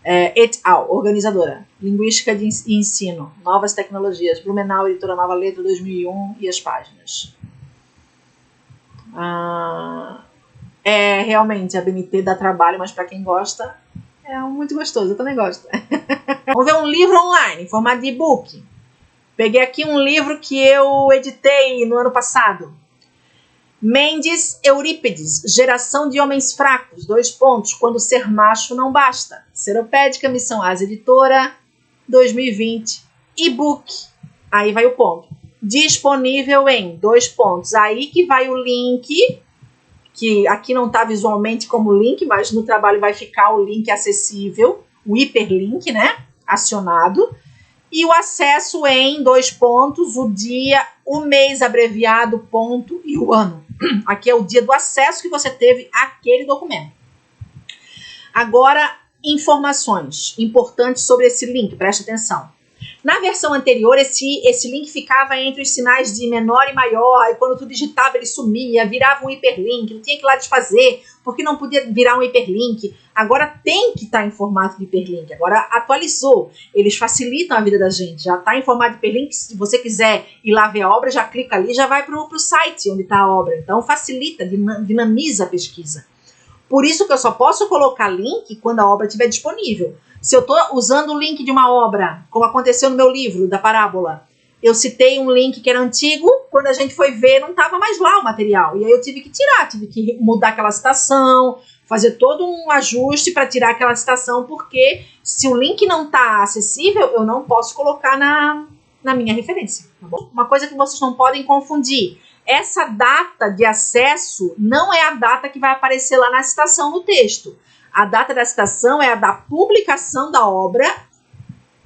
Et al., organizadora. Linguística de ensino. Novas tecnologias. Blumenau, editora Nova Letra, 2001 e as páginas. Realmente, a BNT dá trabalho, mas para quem gosta, é muito gostoso, eu também gosto. Vamos ver um livro online, em formato de e-book. Peguei aqui um livro que eu editei no ano passado. Mendes Eurípides, Geração de Homens Fracos, quando ser macho não basta. Seropédica, Missão Asa Editora, 2020, e-book. Aí vai o ponto. Disponível em, aí que vai o link, que aqui não está visualmente como link, mas no trabalho vai ficar o link acessível, o hiperlink, né, acionado, e o acesso em, o dia, o mês abreviado, ponto, e o ano. Aqui é o dia do acesso que você teve àquele documento. Agora, informações importantes sobre esse link, preste atenção. Na versão anterior, esse link ficava entre os sinais de menor e maior, e quando tu digitava ele sumia, virava um hiperlink, não tinha que ir lá desfazer, porque não podia virar um hiperlink. Agora tem que estar em formato de hiperlink, agora atualizou. Eles facilitam a vida da gente, já está em formato de hiperlink, se você quiser ir lá ver a obra, já clica ali, já vai para o site onde está a obra. Então facilita, dinamiza a pesquisa. Por isso que eu só posso colocar link quando a obra estiver disponível. Se eu estou usando o link de uma obra, como aconteceu no meu livro, da parábola, eu citei um link que era antigo, quando a gente foi ver, não estava mais lá o material. E aí eu tive que tirar, tive que mudar aquela citação, fazer todo um ajuste para tirar aquela citação, porque se o link não está acessível, eu não posso colocar na minha referência. Tá bom? Uma coisa que vocês não podem confundir. Essa data de acesso não é a data que vai aparecer lá na citação no texto. A data da citação é a da publicação da obra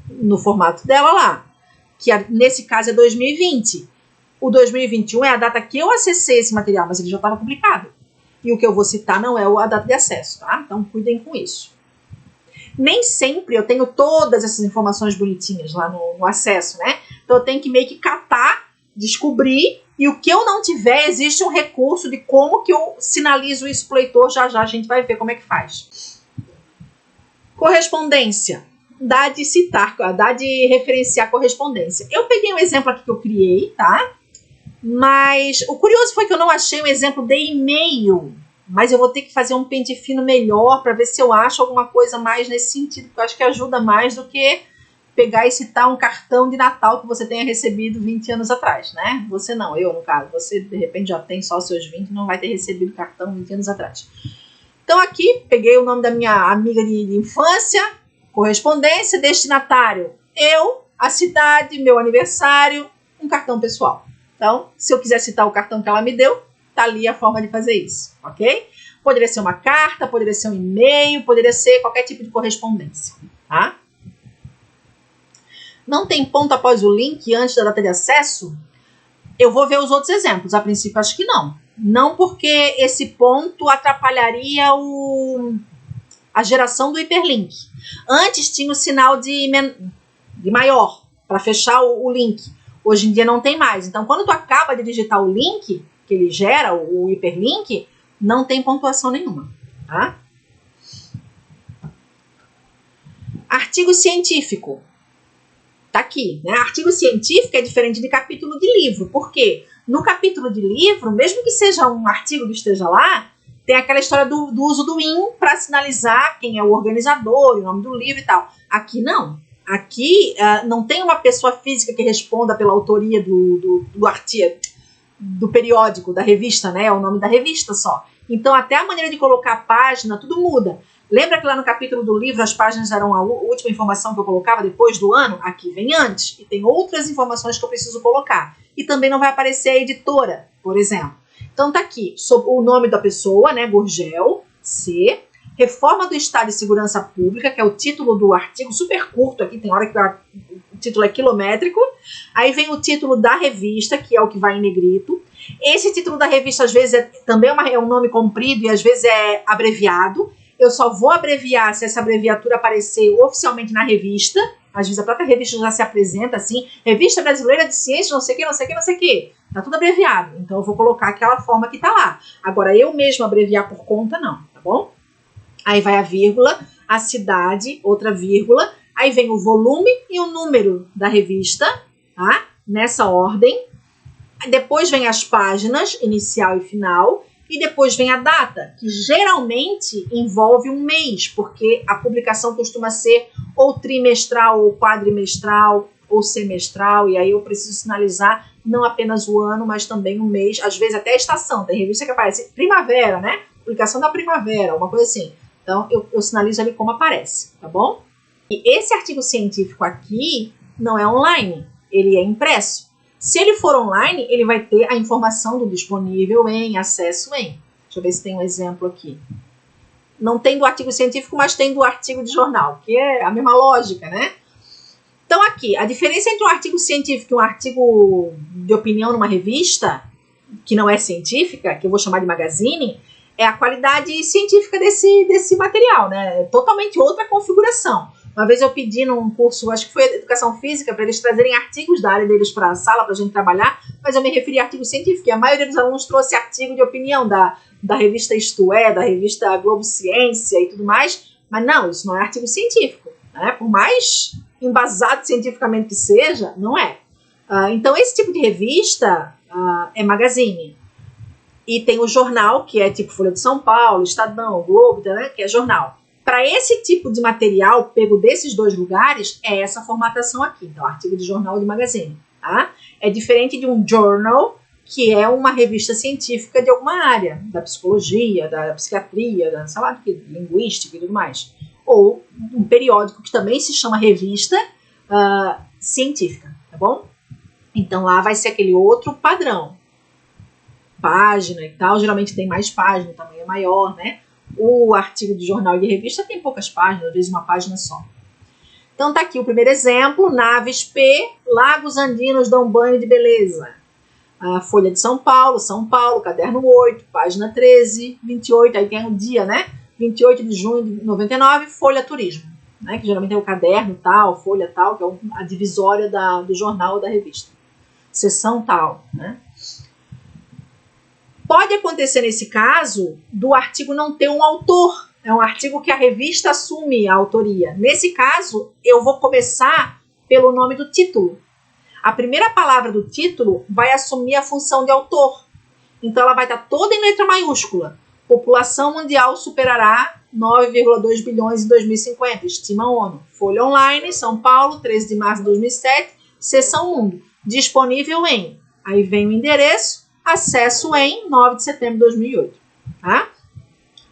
no formato dela lá, que nesse caso é 2020. O 2021 é a data que eu acessei esse material, mas ele já estava publicado. E o que eu vou citar não é a data de acesso, tá? Então cuidem com isso. Nem sempre eu tenho todas essas informações bonitinhas lá no acesso, né? Então eu tenho que meio que catar, descobrir, e o que eu não tiver, existe um recurso de como que eu sinalizo isso para o leitor, já a gente vai ver como é que faz. Correspondência. Dá de citar, dá de referenciar correspondência. Eu peguei um exemplo aqui que eu criei, tá? Mas o curioso foi que eu não achei um exemplo de e-mail, mas eu vou ter que fazer um pente fino melhor para ver se eu acho alguma coisa mais nesse sentido, porque eu acho que ajuda mais do que pegar e citar um cartão de Natal que você tenha recebido 20 anos atrás, né? Você não, eu no caso. Você, de repente, já tem só seus 20 e não vai ter recebido cartão 20 anos atrás. Então, aqui, peguei o nome da minha amiga de infância, correspondência, destinatário, eu, a cidade, meu aniversário, um cartão pessoal. Então, se eu quiser citar o cartão que ela me deu, tá ali a forma de fazer isso, ok? Poderia ser uma carta, poderia ser um e-mail, poderia ser qualquer tipo de correspondência, tá? Não tem ponto após o link antes da data de acesso? Eu vou ver os outros exemplos. A princípio, acho que não. Não porque esse ponto atrapalharia a geração do hiperlink. Antes tinha o sinal de maior, para fechar o link. Hoje em dia não tem mais. Então, quando tu acaba de digitar o link, que ele gera, o hiperlink, não tem pontuação nenhuma. Tá? Artigo científico. tá aqui, né? Artigo científico é diferente de capítulo de livro. Por quê? No capítulo de livro, mesmo que seja um artigo que esteja lá, tem aquela história do uso do IN para sinalizar quem é o organizador, o nome do livro e tal. Aqui não. Aqui não tem uma pessoa física que responda pela autoria do artigo, do periódico, da revista, né? É o nome da revista só. Então, até a maneira de colocar a página, tudo muda. Lembra que lá no capítulo do livro as páginas eram a última informação que eu colocava depois do ano? Aqui vem antes. E tem outras informações que eu preciso colocar. E também não vai aparecer a editora, por exemplo. Então tá aqui, o nome da pessoa, né? Gurgel, C. Reforma do Estado de Segurança Pública, que é o título do artigo, super curto aqui, tem hora que o título é quilométrico. Aí vem o título da revista, que é o que vai em negrito. Esse título da revista, às vezes, também é um nome comprido e às vezes é abreviado. Eu só vou abreviar se essa abreviatura aparecer oficialmente na revista. Às vezes a própria revista já se apresenta assim, Revista Brasileira de Ciências, não sei o que, não sei o que, não sei o que. Tá tudo abreviado, então eu vou colocar aquela forma que tá lá. Agora, eu mesmo abreviar por conta, não, tá bom? Aí vai a vírgula, a cidade, outra vírgula, aí vem o volume e o número da revista, tá? Nessa ordem. Depois vem as páginas, inicial e final, e depois vem a data, que geralmente envolve um mês, porque a publicação costuma ser ou trimestral, ou quadrimestral, ou semestral, e aí eu preciso sinalizar não apenas o ano, mas também o mês, às vezes até a estação. Tem revista que aparece primavera, né? Publicação da primavera, uma coisa assim. Então, eu sinalizo ali como aparece, tá bom? E esse artigo científico aqui não é online, ele é impresso. Se ele for online, ele vai ter a informação do disponível em, acesso em. Deixa eu ver se tem um exemplo aqui. Não tem do artigo científico, mas tem do artigo de jornal, que é a mesma lógica, né? Então aqui, a diferença entre um artigo científico e um artigo de opinião numa revista, que não é científica, que eu vou chamar de magazine, é a qualidade científica desse material, né? É totalmente outra configuração. Uma vez eu pedi num curso, acho que foi Educação Física, para eles trazerem artigos da área deles para a sala, para a gente trabalhar, mas eu me referi a artigo científico, e a maioria dos alunos trouxe artigo de opinião da revista Isto É, da revista Globo Ciência e tudo mais, mas não, isso não é artigo científico, né? Por mais embasado cientificamente que seja, não é. Então, esse tipo de revista é magazine. E tem o jornal, que é tipo Folha de São Paulo, Estadão, Globo, né? Que é jornal. Para esse tipo de material pego desses dois lugares, é essa formatação aqui. Então, artigo de jornal ou de magazine. Tá? É diferente de um journal, que é uma revista científica de alguma área, da psicologia, da psiquiatria, da, sei lá, linguística e tudo mais. Ou um periódico que também se chama revista científica, tá bom? Então, lá vai ser aquele outro padrão. Página e tal, geralmente tem mais página, o tamanho é maior, né? O artigo de jornal e de revista tem poucas páginas, às vezes uma página só. Então tá aqui o primeiro exemplo, Naves P, Lagos Andinos dão banho de beleza. A Folha de São Paulo, caderno 8, página 13, 28, aí tem o dia, né? 28 de junho de 99, Folha Turismo, né? Que geralmente é o caderno tal, folha tal, que é a divisória do jornal ou da revista. Seção tal, né? Pode acontecer nesse caso do artigo não ter um autor. É um artigo que a revista assume a autoria. Nesse caso, eu vou começar pelo nome do título. A primeira palavra do título vai assumir a função de autor. Então, ela vai estar toda em letra maiúscula. População mundial superará 9,2 bilhões em 2050, estima a ONU. Folha Online, São Paulo, 13 de março de 2007, seção Mundo. Disponível em. Aí vem o endereço. Acesso em 9 de setembro de 2008. Tá?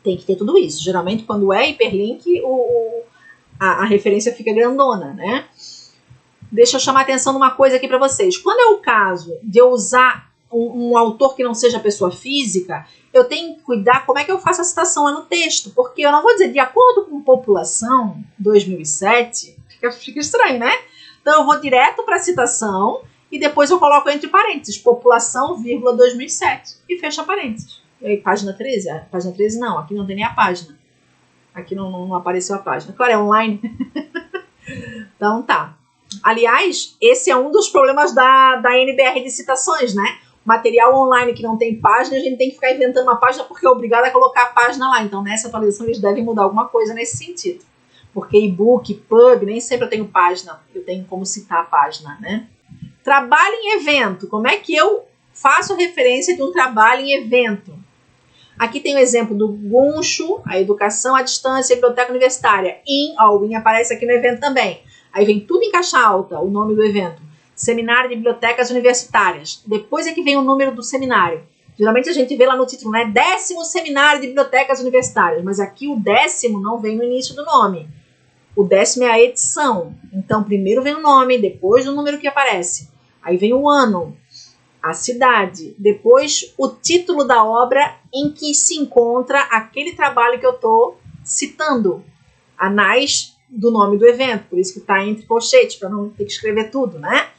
Tem que ter tudo isso. Geralmente, quando é hiperlink, a referência fica grandona, né? Deixa eu chamar a atenção numa coisa aqui para vocês. Quando é o caso de eu usar um autor que não seja pessoa física, eu tenho que cuidar como é que eu faço a citação lá no texto. Porque eu não vou dizer de acordo com população 2007, fica estranho, né? Então, eu vou direto para a citação e depois eu coloco entre parênteses, população, 2007, e fecha parênteses. E aí, página 13? Página 13 não, aqui não tem nem a página. Aqui não apareceu a página. Claro, é online. Então tá. Aliás, esse é um dos problemas da NBR de citações, né? Material online que não tem página, a gente tem que ficar inventando uma página porque é obrigado a colocar a página lá. Então, nessa atualização, eles devem mudar alguma coisa nesse sentido. porque e-book, pub, nem sempre eu tenho página, eu tenho como citar a página, né? Trabalho em evento, como é que eu faço referência de um trabalho em evento? Aqui tem o exemplo do Guncho, a educação à distância e biblioteca universitária. O IN aparece aqui no evento também. Aí vem tudo em caixa alta, o nome do evento. Seminário de Bibliotecas Universitárias. Depois é que vem o número do seminário. Geralmente a gente vê lá no título, né? 10º Seminário de Bibliotecas Universitárias. Mas aqui o 10º não vem no início do nome. O 10º é a edição. Então primeiro vem o nome, depois o número que aparece. Aí vem o ano, a cidade, depois o título da obra em que se encontra aquele trabalho que eu estou citando. Anais do nome do evento, por isso que está entre colchetes, para não ter que escrever tudo, né?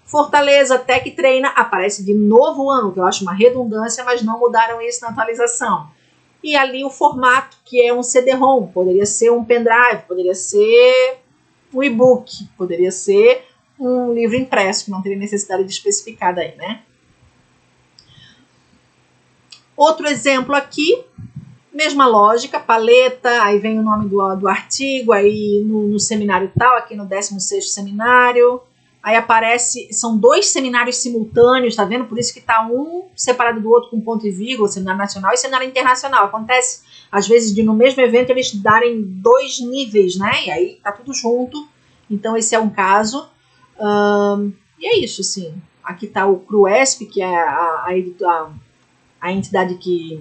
Fortaleza, Tec Treina, aparece de novo o ano, que eu acho uma redundância, mas não mudaram isso na atualização. E ali o formato, que é um CD-ROM, poderia ser um pendrive, poderia ser um e-book, poderia ser um livro impresso, que não teria necessidade de especificar daí, né? Outro exemplo aqui, mesma lógica, paleta, aí vem o nome do artigo, aí no seminário tal, aqui no 16º seminário, aí aparece, são 2 seminários simultâneos, tá vendo? Por isso que tá um separado do outro com ponto e vírgula, seminário nacional e seminário internacional. Acontece, às vezes, de no mesmo evento eles darem 2 níveis, né? E aí tá tudo junto, então esse é um caso. E é isso, sim. Aqui tá o CRUESP, que é a entidade que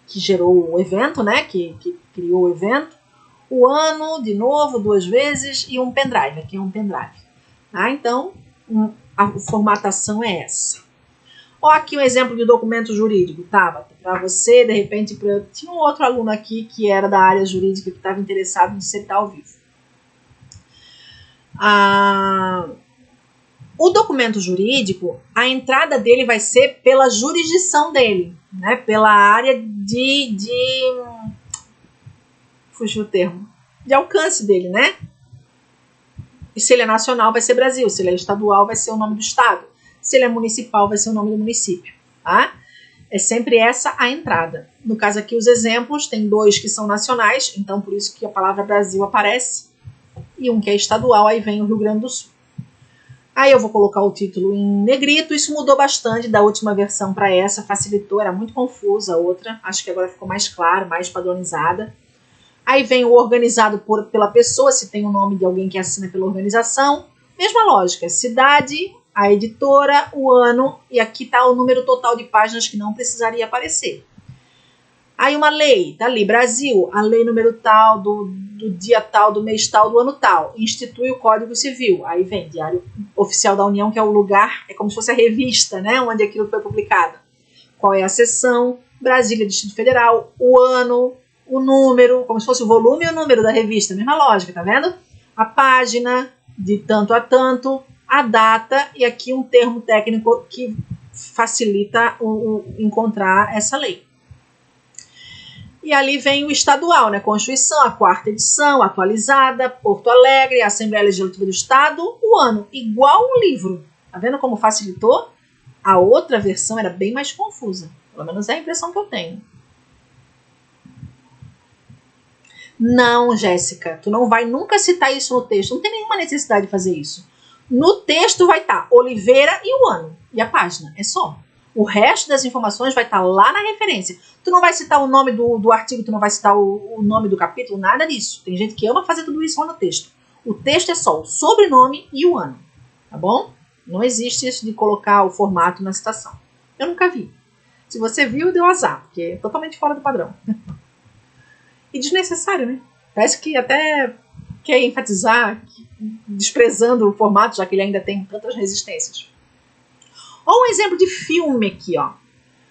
gerou o evento, né? Que criou o evento. O ano, de novo, 2 vezes, e um pendrive. Aqui é um pendrive. Tá? Então, a formatação é essa. Olha aqui um exemplo de documento jurídico, tá? Para você, de repente, tinha um outro aluno aqui que era da área jurídica que estava interessado em citar ao vivo. O documento jurídico, a entrada dele vai ser pela jurisdição dele, né? Pela área fugiu o termo, de alcance dele, né? E se ele é nacional, vai ser Brasil. Se ele é estadual, vai ser o nome do estado. Se ele é municipal, vai ser o nome do município, tá? É sempre essa a entrada. No caso aqui, os exemplos, tem 2 que são nacionais, então por isso que a palavra Brasil aparece, e um que é estadual, aí vem o Rio Grande do Sul. Aí eu vou colocar o título em negrito, isso mudou bastante da última versão para essa, facilitou, era muito confusa a outra, acho que agora ficou mais claro, mais padronizada. Aí vem o organizado pela pessoa, se tem o nome de alguém que assina pela organização, mesma lógica, cidade, a editora, o ano, e aqui está o número total de páginas que não precisaria aparecer. Aí uma lei, tá ali, Brasil, a lei número tal, do dia tal, do mês tal, do ano tal, institui o Código Civil. Aí vem Diário Oficial da União, que é o lugar, é como se fosse a revista, né, onde aquilo foi publicado. Qual é a seção, Brasília, Distrito Federal, o ano, o número, como se fosse o volume e o número da revista, mesma lógica, tá vendo? A página, de tanto a tanto, a data, e aqui um termo técnico que facilita encontrar essa lei. E ali vem o estadual, né? Constituição, a 4ª edição, atualizada, Porto Alegre, Assembleia Legislativa do Estado, o ano, igual um livro. Tá vendo como facilitou? A outra versão era bem mais confusa. Pelo menos é a impressão que eu tenho. Não, Jéssica, tu não vai nunca citar isso no texto. Não tem nenhuma necessidade de fazer isso. No texto vai estar Oliveira e o ano. E a página, é só. O resto das informações vai estar lá na referência. Tu não vai citar o nome do artigo, tu não vai citar o nome do capítulo, nada disso. Tem gente que ama fazer tudo isso lá no texto. O texto é só o sobrenome e o ano, tá bom? Não existe isso de colocar o formato na citação. Eu nunca vi. Se você viu, deu azar, porque é totalmente fora do padrão. E desnecessário, né? Parece que até quer enfatizar, desprezando o formato, já que ele ainda tem tantas resistências. Olha um exemplo de filme aqui, ó.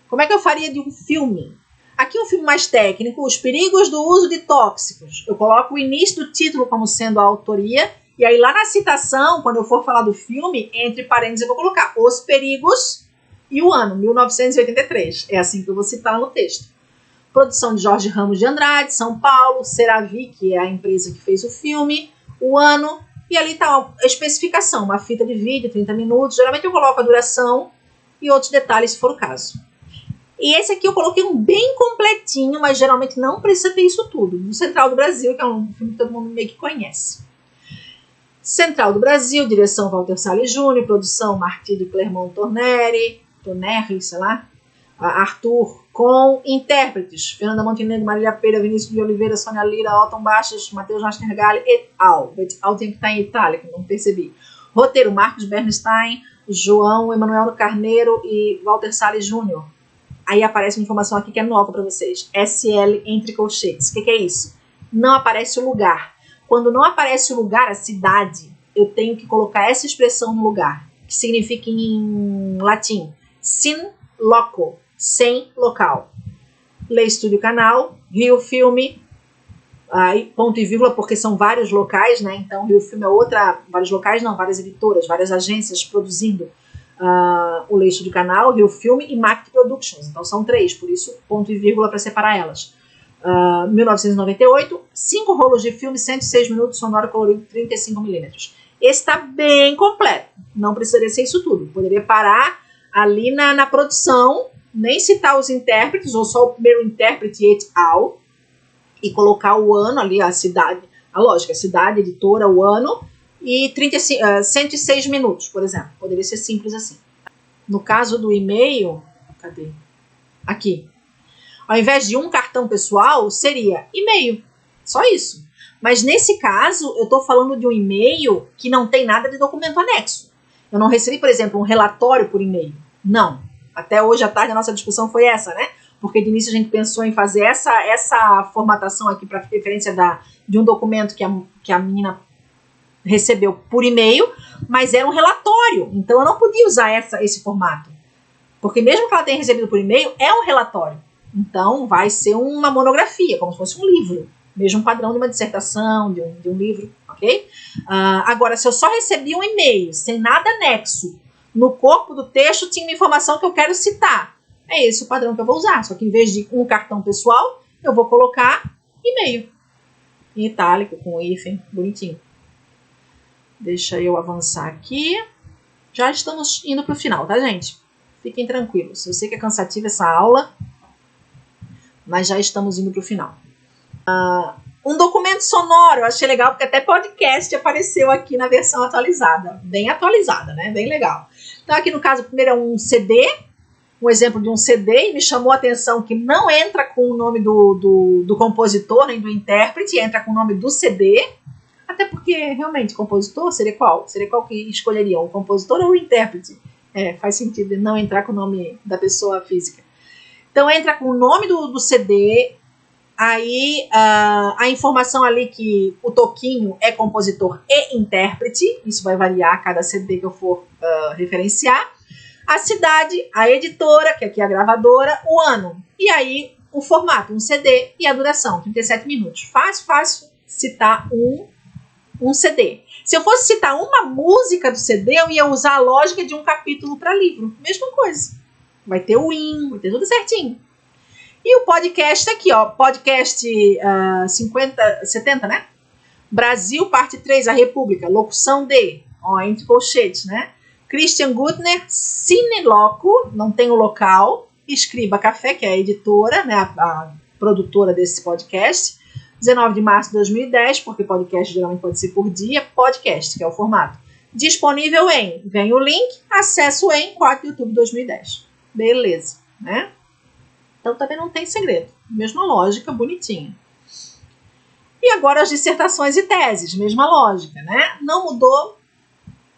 Como é que eu faria de um filme? Aqui um filme mais técnico, Os Perigos do Uso de Tóxicos. Eu coloco o início do título como sendo a autoria, e aí lá na citação, quando eu for falar do filme, entre parênteses eu vou colocar Os Perigos e o ano, 1983. É assim que eu vou citar no texto. Produção de Jorge Ramos de Andrade, São Paulo, Ceravi, que é a empresa que fez o filme, o ano, e ali está a especificação, uma fita de vídeo, 30 minutos. Geralmente eu coloco a duração e outros detalhes se for o caso. E esse aqui eu coloquei um bem completinho, mas geralmente não precisa ter isso tudo. Do Central do Brasil, que é um filme que todo mundo meio que conhece. Central do Brasil, direção Walter Salles Júnior, produção Martí Clermont-Tonnerre, sei lá, Arthur, com intérpretes Fernanda Montenegro, Marília Pera, Vinícius de Oliveira, Sônia Lira, Otton Baixas, Matheus Nastergalli et al. Et al tem que estar em itálico, não percebi. Roteiro Marcos Bernstein, João Emanuel Carneiro e Walter Salles Júnior. Aí aparece uma informação aqui que é nova para vocês. SL entre colchetes. O que é isso? Não aparece o lugar. Quando não aparece o lugar, a cidade, eu tenho que colocar essa expressão no lugar, que significa em latim, sin loco, sem local. Lê Estúdio Canal, Rio Filme, aí, ponto e vírgula, porque são vários locais, né? Então Rio Filme é outra, vários locais não, várias editoras, várias agências produzindo o Lê Estúdio Canal, Rio Filme e Mact Productions. Então são 3, por isso ponto e vírgula para separar elas. 1998, 5 rolos de filme, 106 minutos, sonoro colorido 35mm. Esse está bem completo, não precisaria ser isso tudo. Poderia parar ali na produção, nem citar os intérpretes, ou só o primeiro intérprete et al, e colocar o ano ali, a cidade, a lógica, a cidade, a editora, o ano, e 106 minutos, por exemplo. Poderia ser simples assim. No caso do e-mail, cadê? Aqui. Ao invés de um cartão pessoal, seria e-mail. Só isso. Mas nesse caso, eu estou falando de um e-mail que não tem nada de documento anexo. Eu não recebi, por exemplo, um relatório por e-mail. Não. Até hoje à tarde a nossa discussão foi essa, né? Porque de início a gente pensou em fazer essa formatação aqui para referência de um documento que a menina recebeu por e-mail, mas era um relatório. Então eu não podia usar esse formato. Porque mesmo que ela tenha recebido por e-mail, é um relatório. Então, vai ser uma monografia, como se fosse um livro. Mesmo padrão de uma dissertação, de um livro, ok? Agora, se eu só recebi um e-mail, sem nada anexo, no corpo do texto tinha uma informação que eu quero citar. É esse o padrão que eu vou usar. Só que em vez de um cartão pessoal, eu vou colocar e-mail. Em itálico, com hífen, bonitinho. Deixa eu avançar aqui. Já estamos indo para o final, tá, gente? Fiquem tranquilos. Eu sei que é cansativa essa aula, mas já estamos indo para o final. Um documento sonoro, eu achei legal, porque até podcast apareceu aqui na versão atualizada. Bem atualizada, né? Bem legal. Então aqui no caso, primeiro é um CD, um exemplo de um CD, e me chamou a atenção que não entra com o nome do compositor, nem do intérprete, entra com o nome do CD, até porque, realmente, compositor seria qual? Seria qual que escolheria? O compositor ou o intérprete? Faz sentido não entrar com o nome da pessoa física. Então entra com o nome do CD, aí a informação ali que o Toquinho é compositor e intérprete, isso vai variar a cada CD que eu for referenciar, a cidade, a editora, que aqui é a gravadora, o ano, e aí o formato, um CD e a duração, 37 minutos. Fácil citar um CD. Se eu fosse citar uma música do CD, eu ia usar a lógica de um capítulo para livro, mesma coisa. Vai ter o IN, vai ter tudo certinho. E o podcast aqui, ó. Podcast 70, né? Brasil, parte 3, a República. Locução de, ó, entre colchetes, né? Christian Gutner, Cineloco, não tem o local. Escriba Café, que é a editora, né? A produtora desse podcast. 19 de março de 2010, porque podcast geralmente pode ser por dia. Podcast, que é o formato. Disponível vem o link, acesso em 4 de outubro de 2010. Beleza, né? Então também não tem segredo. Mesma lógica, bonitinha. E agora as dissertações e teses, mesma lógica, né? Não mudou,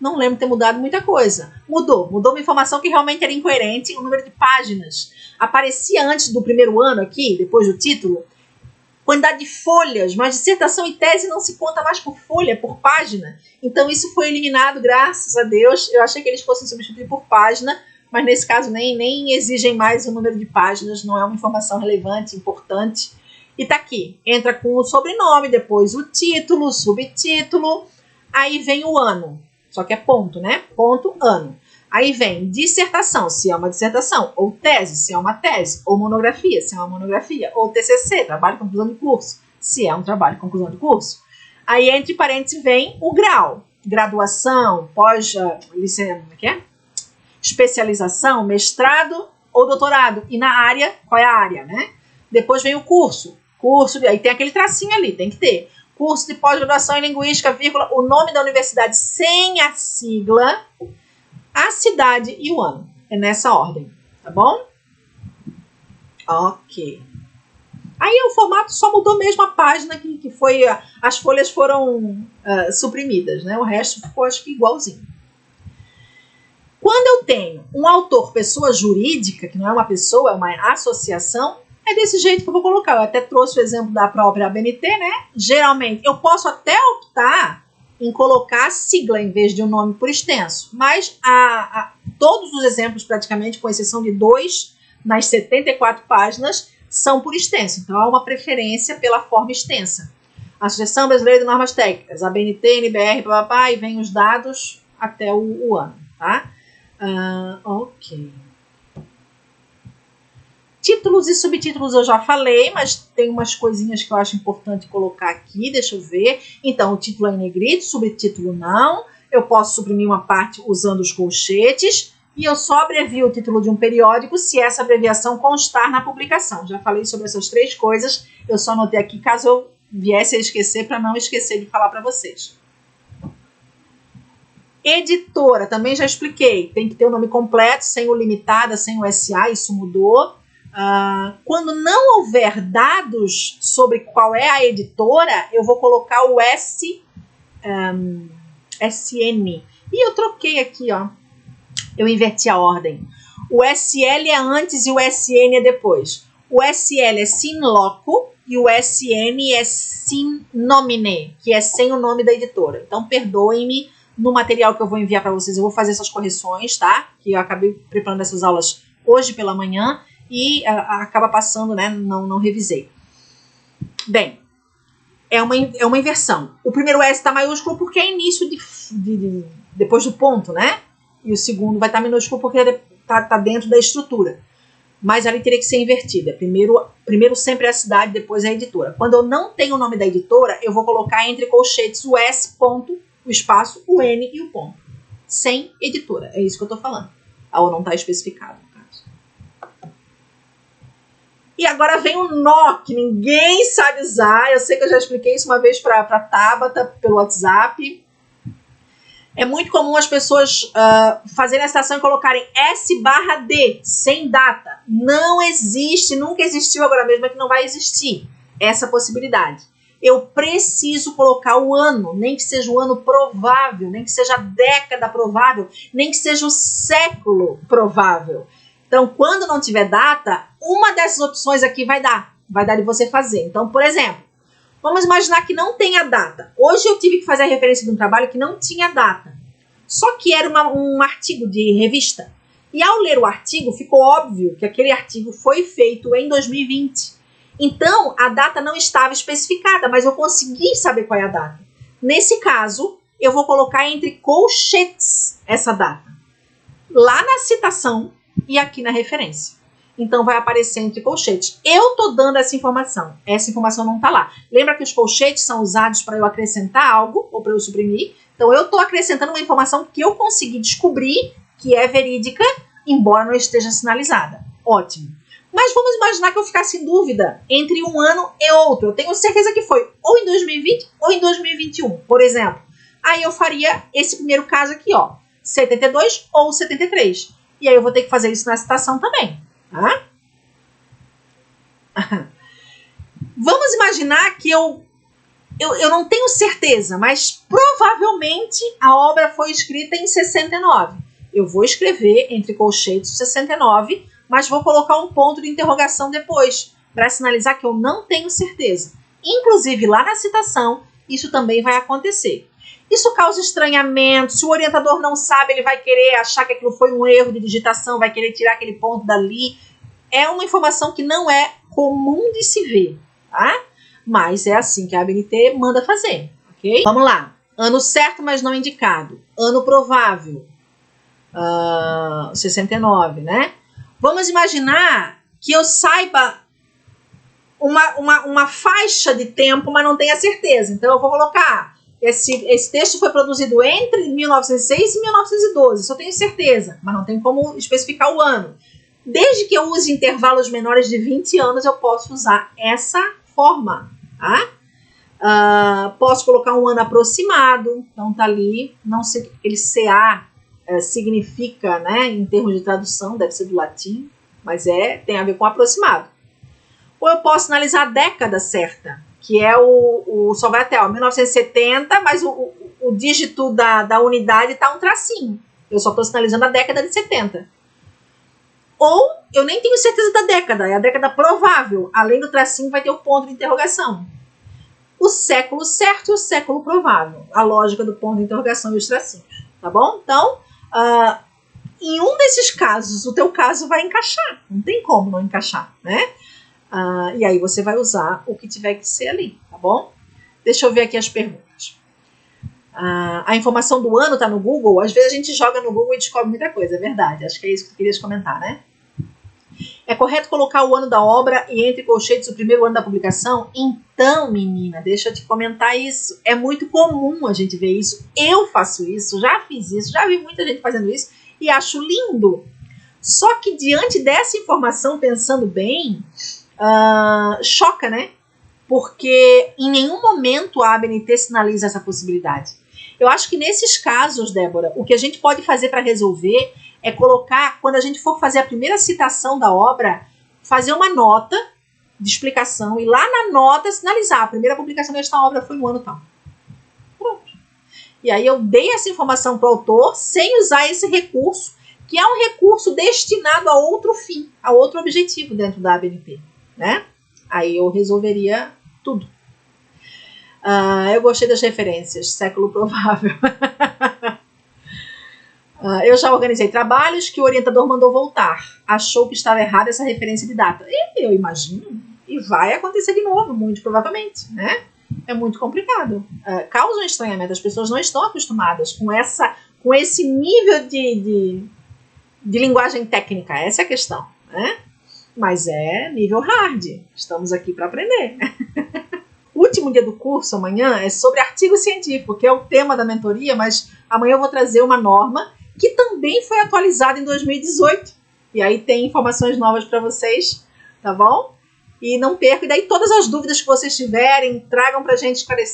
não lembro de ter mudado muita coisa. Mudou uma informação que realmente era incoerente, o número de páginas. Aparecia antes do primeiro ano aqui, depois do título, quantidade de folhas, mas dissertação e tese não se conta mais por folha, por página. Então isso foi eliminado, graças a Deus. Eu achei que eles fossem substituir por página, mas nesse caso nem exigem mais o número de páginas, não é uma informação relevante, importante. E tá aqui, entra com o sobrenome, depois o título, subtítulo, aí vem o ano, só que é ponto, né? Ponto, ano. Aí vem dissertação, se é uma dissertação, ou tese, se é uma tese, ou monografia, se é uma monografia, ou TCC, trabalho de conclusão de curso, se é um trabalho de conclusão de curso. Aí, entre parênteses, vem o grau, graduação, especialização, mestrado ou doutorado. E na área, qual é a área, né? Depois vem o curso. Aí tem aquele tracinho ali, tem que ter. Curso de pós-graduação em linguística, vírgula, o nome da universidade sem a sigla, a cidade e o ano. É nessa ordem, tá bom? Ok. Aí o formato só mudou mesmo a página, que foi, as folhas foram suprimidas, né? O resto ficou, acho que, igualzinho. Quando eu tenho um autor, pessoa jurídica, que não é uma pessoa, é uma associação, é desse jeito que eu vou colocar. Eu até trouxe o exemplo da própria ABNT, né? Geralmente, eu posso até optar em colocar a sigla em vez de um nome por extenso, mas todos os exemplos, praticamente, com exceção de 2, nas 74 páginas, são por extenso. Então, há uma preferência pela forma extensa. Associação Brasileira de Normas Técnicas, ABNT, NBR, papapá, e vem os dados até o ano, tá? Ok. Títulos e subtítulos eu já falei, mas tem umas coisinhas que eu acho importante colocar aqui, deixa eu ver. Então, o título é em negrito, subtítulo não. Eu posso suprimir uma parte usando os colchetes. E eu só abrevio o título de um periódico se essa abreviação constar na publicação. Já falei sobre essas 3 coisas, eu só anotei aqui caso eu viesse a esquecer, para não esquecer de falar para vocês. Editora, também já expliquei, tem que ter o nome completo, sem o limitada, sem o SA, isso mudou. Quando não houver dados sobre qual é a editora, eu vou colocar o SN. E eu troquei aqui, ó. Eu inverti a ordem. O SL é antes e o SN é depois. O SL é sin loco e o SN é sin nomine, que é sem o nome da editora. Então, perdoem-me, no material que eu vou enviar para vocês, eu vou fazer essas correções, tá? Que eu acabei preparando essas aulas hoje pela manhã e acaba passando, né? Não revisei. Bem, é uma inversão. O primeiro S está maiúsculo porque é início depois do ponto, né? E o segundo vai estar minúsculo porque está dentro da estrutura. Mas ali teria que ser invertida. Primeiro sempre é a cidade, depois é a editora. Quando eu não tenho o nome da editora, eu vou colocar entre colchetes o S, ponto, o espaço, o N e o ponto. Sem editora. É isso que eu estou falando. Ou não está especificado, no caso. E agora vem um nó que ninguém sabe usar. Eu sei que eu já expliquei isso uma vez para a Tabata pelo WhatsApp. É muito comum as pessoas fazerem a citação e colocarem S/D, sem data. Não existe, nunca existiu, agora mesmo é que não vai existir essa possibilidade. Eu preciso colocar o ano, nem que seja o ano provável, nem que seja a década provável, nem que seja o século provável. Então, quando não tiver data, uma dessas opções aqui vai dar de você fazer. Então, por exemplo, vamos imaginar que não tenha data. Hoje eu tive que fazer a referência de um trabalho que não tinha data. Só que era um artigo de revista. E ao ler o artigo, ficou óbvio que aquele artigo foi feito em 2020. Então, a data não estava especificada, mas eu consegui saber qual é a data. Nesse caso, eu vou colocar entre colchetes essa data. Lá na citação e aqui na referência. Então, vai aparecer entre colchetes. Eu estou dando essa informação não está lá. Lembra que os colchetes são usados para eu acrescentar algo ou para eu suprimir? Então, eu estou acrescentando uma informação que eu consegui descobrir que é verídica, embora não esteja sinalizada. Ótimo. Mas vamos imaginar que eu ficasse em dúvida entre um ano e outro. Eu tenho certeza que foi ou em 2020 ou em 2021, por exemplo. Aí eu faria esse primeiro caso aqui, ó, 72 ou 73. E aí eu vou ter que fazer isso na citação também. Tá? Vamos imaginar que eu não tenho certeza, mas provavelmente a obra foi escrita em 69. Eu vou escrever entre colchetes 69, mas vou colocar um ponto de interrogação depois, para sinalizar que eu não tenho certeza. Inclusive, lá na citação, isso também vai acontecer. Isso causa estranhamento. Se o orientador não sabe, ele vai querer achar que aquilo foi um erro de digitação, vai querer tirar aquele ponto dali. É uma informação que não é comum de se ver, tá? Mas é assim que a ABNT manda fazer, ok? Vamos lá. Ano certo, mas não indicado. Ano provável. 69, né? Vamos imaginar que eu saiba uma faixa de tempo, mas não tenha certeza. Então, eu vou colocar... Esse texto foi produzido entre 1906 e 1912. Isso eu tenho certeza, mas não tem como especificar o ano. Desde que eu use intervalos menores de 20 anos, eu posso usar essa forma, tá? Posso colocar um ano aproximado, então tá ali, não sei o que aquele CA significa, né, em termos de tradução, deve ser do latim, mas tem a ver com aproximado. Ou eu posso analisar a década certa, que é só vai até 1970, mas o dígito da unidade está um tracinho. Eu só estou sinalizando a década de 70. Ou eu nem tenho certeza da década, é a década provável. Além do tracinho vai ter o ponto de interrogação. O século certo e o século provável. A lógica do ponto de interrogação e os tracinhos. Tá bom? Então, em um desses casos, o teu caso vai encaixar. Não tem como não encaixar, né? E aí você vai usar o que tiver que ser ali, tá bom? Deixa eu ver aqui as perguntas. A informação do ano está no Google. Às vezes a gente joga no Google e descobre muita coisa, é verdade. Acho que é isso que tu querias comentar, né? É correto colocar o ano da obra e entre colchetes o primeiro ano da publicação? Então, menina, deixa eu te comentar isso. É muito comum a gente ver isso. Eu faço isso, já fiz isso, já vi muita gente fazendo isso e acho lindo. Só que diante dessa informação, pensando bem, choca, né? Porque em nenhum momento a ABNT sinaliza essa possibilidade. Eu acho que nesses casos, Débora, o que a gente pode fazer para resolver é colocar, quando a gente for fazer a primeira citação da obra, fazer uma nota de explicação e lá na nota sinalizar: a primeira publicação desta obra foi no ano tal. Pronto. E aí eu dei essa informação para o autor sem usar esse recurso, que é um recurso destinado a outro fim, a outro objetivo dentro da ABNT, né? Aí eu resolveria tudo. Eu gostei das referências, século provável. Eu já organizei trabalhos que o orientador mandou voltar. Achou que estava errada essa referência de data. E eu imagino, e vai acontecer de novo, muito provavelmente, né? É muito complicado. Causa um estranhamento, as pessoas não estão acostumadas com esse nível de linguagem técnica, essa é a questão, né? Mas é nível hard, estamos aqui para aprender. O último dia do curso, amanhã, é sobre artigo científico, que é o tema da mentoria, mas amanhã eu vou trazer uma norma que também foi atualizada em 2018. E aí tem informações novas para vocês, tá bom? E não percam, e daí todas as dúvidas que vocês tiverem, tragam para a gente esclarecer.